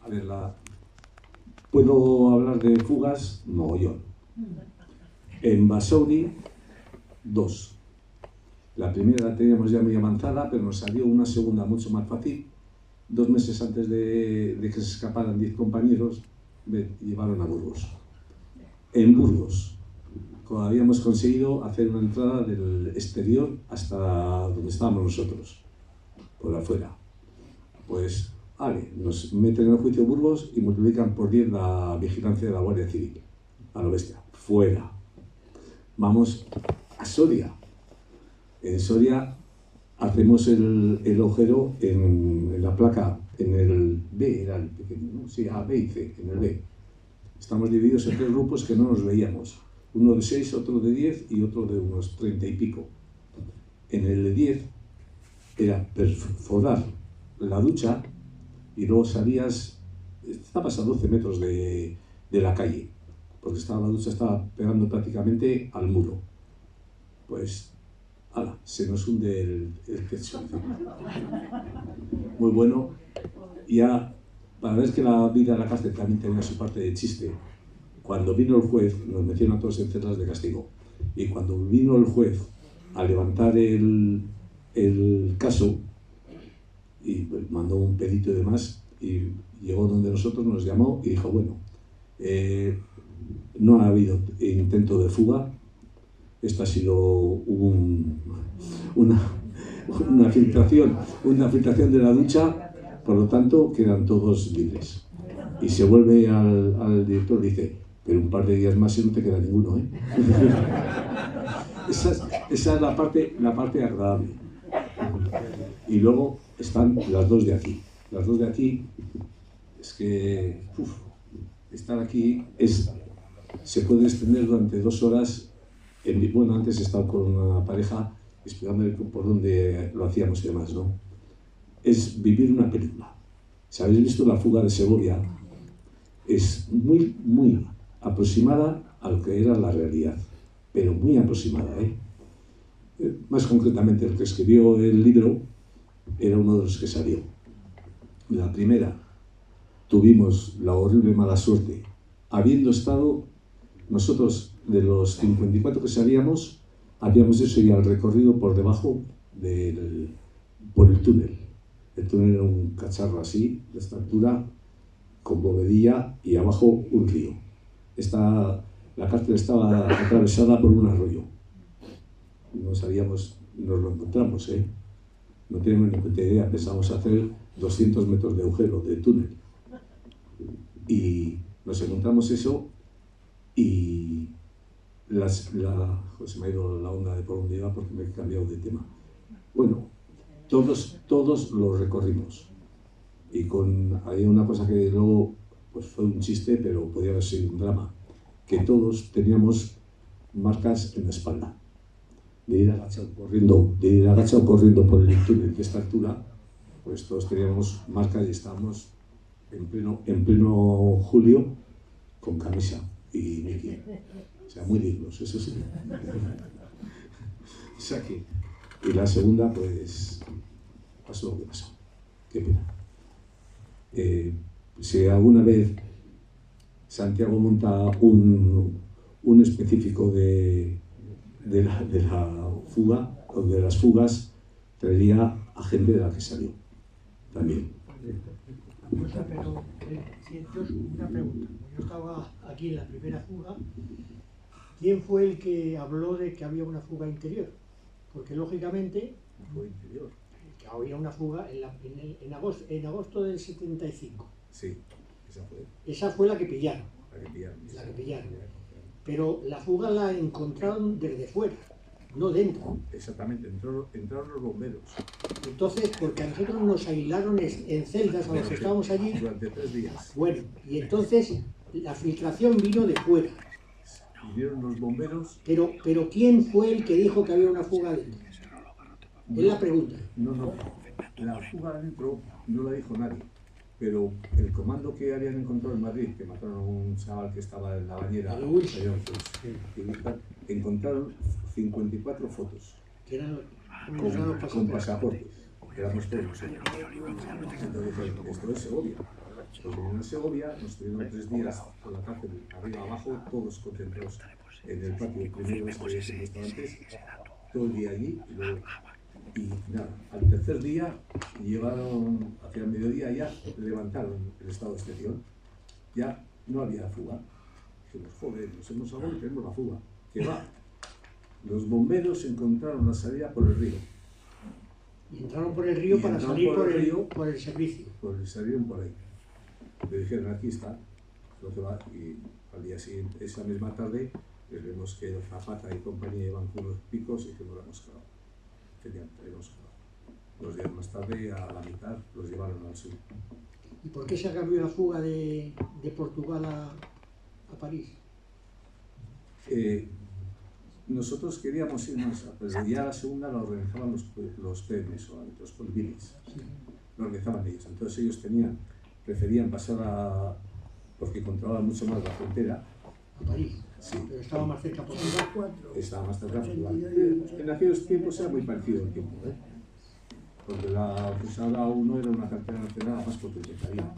A ver, puedo hablar de fugas, mogollón. En Basauri, 2. La primera la teníamos ya muy avanzada, pero nos salió una segunda mucho más fácil. 2 meses antes de que se escaparan 10 compañeros, me llevaron a Burgos. En Burgos habíamos conseguido hacer una entrada del exterior hasta donde estábamos nosotros, por afuera. Pues, nos meten en el juicio de Burgos y multiplican por 10 la vigilancia de la Guardia Civil. A lo bestia, fuera. Vamos a Soria. En Soria hacemos el agujero en la placa, en el B, era el pequeño, ¿no? Sí, A, B y C, en el B. Estamos divididos en 3 grupos que no nos veíamos. Uno de 6, otro de 10 y otro de unos 30 y pico. En el de 10 era perforar la ducha y luego salías, estabas a 12 metros de la calle, porque la ducha estaba pegando prácticamente al muro. Pues, se nos hunde el techo. Muy bueno. Ya, para ver que la vida en la cárcel también tenía su parte de chiste, cuando vino el juez, nos metieron a todos en celdas de castigo. Y cuando vino el juez a levantar el caso, y mandó un pedito y demás, y llegó donde nosotros, nos llamó y dijo, bueno, no ha habido intento de fuga, esto ha sido una filtración de la ducha, por lo tanto quedan todos libres. Y se vuelve al director y dice, pero un par de días más y no te queda ninguno, ¿eh? Esa es la parte agradable. Y luego están las 2 de aquí. Las 2 de aquí es que estar aquí se puede extender durante 2 horas. Bueno, antes he estado con una pareja explicándole por dónde lo hacíamos y demás, ¿no? Es vivir una película. Si habéis visto La fuga de Segovia, es muy, muy aproximada a lo que era la realidad, pero muy aproximada, ¿eh? Más concretamente, el que escribió el libro era uno de los que salió. La primera, tuvimos la horrible mala suerte, habiendo estado, nosotros de los 54 que salíamos, habíamos hecho ya el recorrido por debajo por el túnel. El túnel era un cacharro así, de esta altura, con bovedilla y abajo un río. La cárcel estaba atravesada por un arroyo. Nos lo encontramos, ¿eh? No teníamos ni puta idea, pensábamos hacer 200 metros de agujero, de túnel. Y nos encontramos eso y se me ha ido la onda de por dónde iba porque me he cambiado de tema. Bueno, todos lo recorrimos. Y había una cosa que luego pues fue un chiste, pero podía haber sido un drama, que todos teníamos marcas en la espalda. De ir agachado corriendo por el túnel de esta altura, pues todos teníamos marcas y estábamos en pleno julio con camisa y Mickey. O sea, muy dignos, eso sí. O sea que, y la segunda, pues, pasó lo que pasó. Qué pena. Si alguna vez Santiago monta un específico de la fuga, o de las fugas, traería a gente de la que salió también. Pero, una pregunta. Yo estaba aquí en la primera fuga. ¿Quién fue el que habló de que había una fuga interior? Porque lógicamente ¿Fue interior? Que había una fuga en agosto del 75. Sí, esa fue. Esa fue la que pillaron. La que pillaron. Pero la fuga la encontraron desde fuera, no dentro. Exactamente, entraron los bomberos. Entonces, porque a nosotros nos aislaron en celdas a los que estábamos allí. Durante 3 días. Bueno, y entonces la filtración vino de fuera. Vinieron los bomberos. Pero ¿quién fue el que dijo que había una fuga dentro? Es la pregunta. No. La fuga dentro no la dijo nadie. Pero el comando que habían encontrado en Madrid, que mataron a un chaval que estaba en la bañera, encontraron 54 fotos con pasaportes. Éramos todos nosotros. Entonces dijeron, esto es Segovia. Pues en Segovia nos tuvieron 3 días con la cárcel arriba abajo, todos concentrados en el patio primero este restaurantes, todo el día allí. Y nada, al tercer día llevaron, hacia el mediodía ya levantaron el estado de excepción. Ya no había fuga. Dijimos, joder, nos hemos salvado y tenemos la fuga. ¿Qué va? Los bomberos encontraron la salida por el río. Y entraron por el río para salir por el servicio. Salieron por ahí. Le dijeron, aquí está, lo que va. Y al día siguiente, esa misma tarde, les vemos que Zapata y compañía iban con los picos y que no lo hemos clavado. Los días más tarde, a la mitad, los llevaron al sur. ¿Y por qué se cambió la fuga de Portugal a París? Nosotros queríamos ir más, pero ya la segunda la organizaban los PMs o los colviles. Sí. Lo organizaban ellos. Entonces ellos preferían pasar porque controlaban mucho más la frontera. A París. Sí. Pero estaba más cerca Portugal. Estaba más cerca Portugal. En aquellos tiempos era muy parecido el tiempo, ¿eh? Porque la Cruzada 1 era una cartera nacional más potente que había.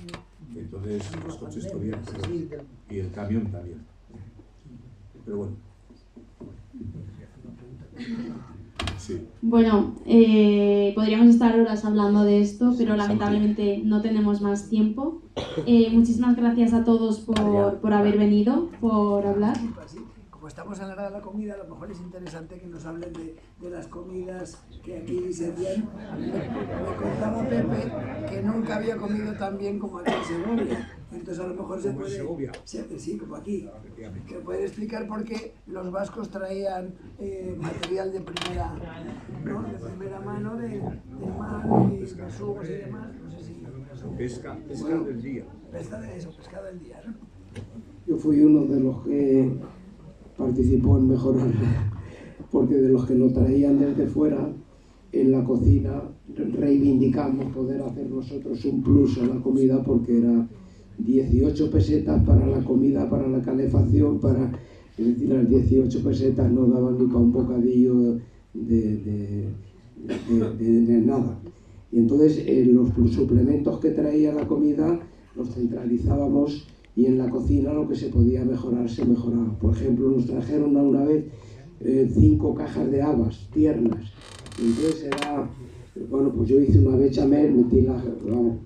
Entonces los coches podían correr y el camión también. Pero bueno. Sí. Bueno, podríamos estar horas hablando de esto, pero lamentablemente no tenemos más tiempo. Muchísimas gracias a todos por haber venido, por hablar. Como estamos en la hora de la comida, a lo mejor es interesante que nos hablen de las comidas que aquí se hacían. Me contaba Pepe que nunca había comido tan bien como aquí en Segovia. Entonces a lo mejor se puede... Sí, como aquí. Que puede explicar por qué los vascos traían material de primera, ¿no? De primera mano, de mar, y besugos y demás. No sé si... Pesca del día. Pesca del día, ¿no? Yo fui uno de los que participó en mejorar, porque de los que lo traían desde fuera, en la cocina reivindicamos poder hacer nosotros un plus en la comida, porque era 18 pesetas para la comida, para la calefacción, es decir, las 18 pesetas no daban ni para un bocadillo de nada. Y entonces los suplementos que traía la comida los centralizábamos y en la cocina lo que se podía mejorar se mejoraba. Por ejemplo, nos trajeron una vez 5 cajas de habas tiernas. Y entonces era, bueno, pues yo hice una bechamel,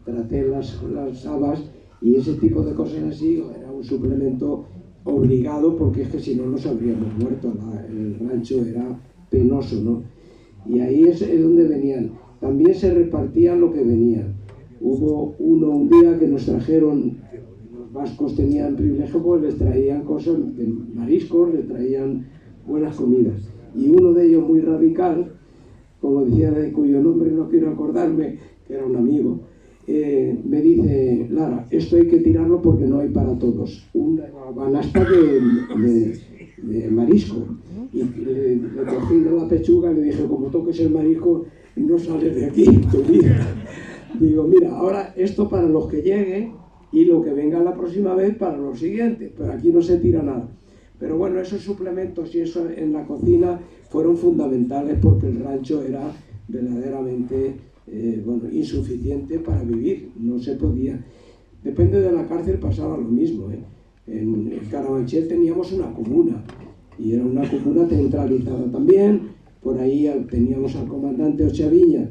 traté las habas y ese tipo de cosas así. Era un suplemento obligado porque es que si no nos habríamos muerto. El rancho era penoso, ¿no? Y ahí es donde venían. También se repartían lo que venían. Hubo un día que nos trajeron, los vascos tenían privilegio, pues les traían cosas de mariscos, les traían buenas comidas. Y uno de ellos muy radical, como decía, de cuyo nombre no quiero acordarme, que era un amigo, me dice: Lara, esto hay que tirarlo porque no hay para todos. Una banasta de marisco. Y le cogí de la pechuga y le dije: como toques el marisco, no sales de aquí en tu vida. Digo, mira, ahora esto para los que lleguen y lo que venga la próxima vez para los siguientes, pero aquí no se tira nada. Pero bueno, esos suplementos y eso en la cocina fueron fundamentales porque el rancho era verdaderamente insuficiente para vivir, no se podía. Depende de la cárcel pasaba lo mismo, En Carabanchel teníamos una comuna y era una comuna centralizada también. Por ahí teníamos al comandante Ochaviña,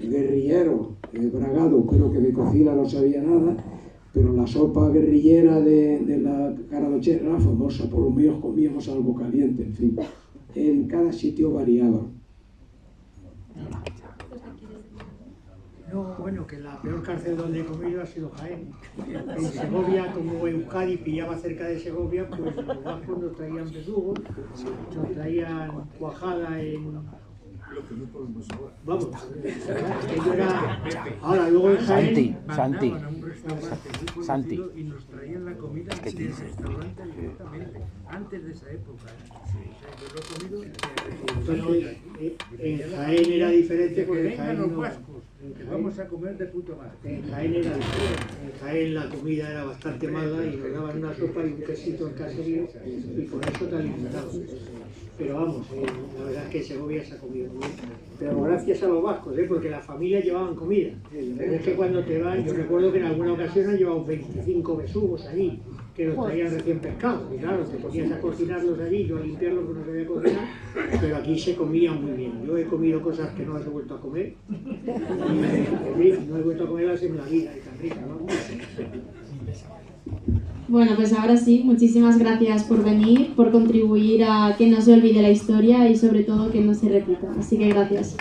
guerrillero, bragado, creo que de cocina no sabía nada, pero la sopa guerrillera de la Carabanchel era famosa, por lo menos comíamos algo caliente, en fin. En cada sitio variaba. No, bueno, que la peor cárcel donde he comido ha sido Jaén. En Segovia, como Euskadi pillaba cerca de Segovia, pues los vascos nos traían besugos, nos traían cuajada en... Vamos, que yo era... Ahora, luego en Jaén... Santi. Y nos traían la comida del restaurante directamente, antes de esa época. Yo lo he comido... Entonces, en Jaén era diferente porque en Jaén los no... vascos, que vamos a comer de puto madre. En Jaén era diferente. En Jaén la comida era bastante mala y nos daban una sopa y un quesito en caserío y por eso te alimentamos. Pero vamos, la verdad es que en Segovia se ha comido muy bien. Pero gracias a los vascos, porque las familias llevaban comida. Pero es que cuando te vas, yo recuerdo que en alguna ocasión han llevado 25 besugos allí, que los traían recién pescados. Y claro, te ponías a cocinarlos allí, yo a limpiarlos que no sabía cocinar, pero aquí se comía muy bien. Yo he comido cosas que no he vuelto a comer. Y no he vuelto a comerlas en la vida, y tan rica, ¿no? Bueno, pues ahora sí, muchísimas gracias por venir, por contribuir a que no se olvide la historia y sobre todo que no se repita. Así que gracias.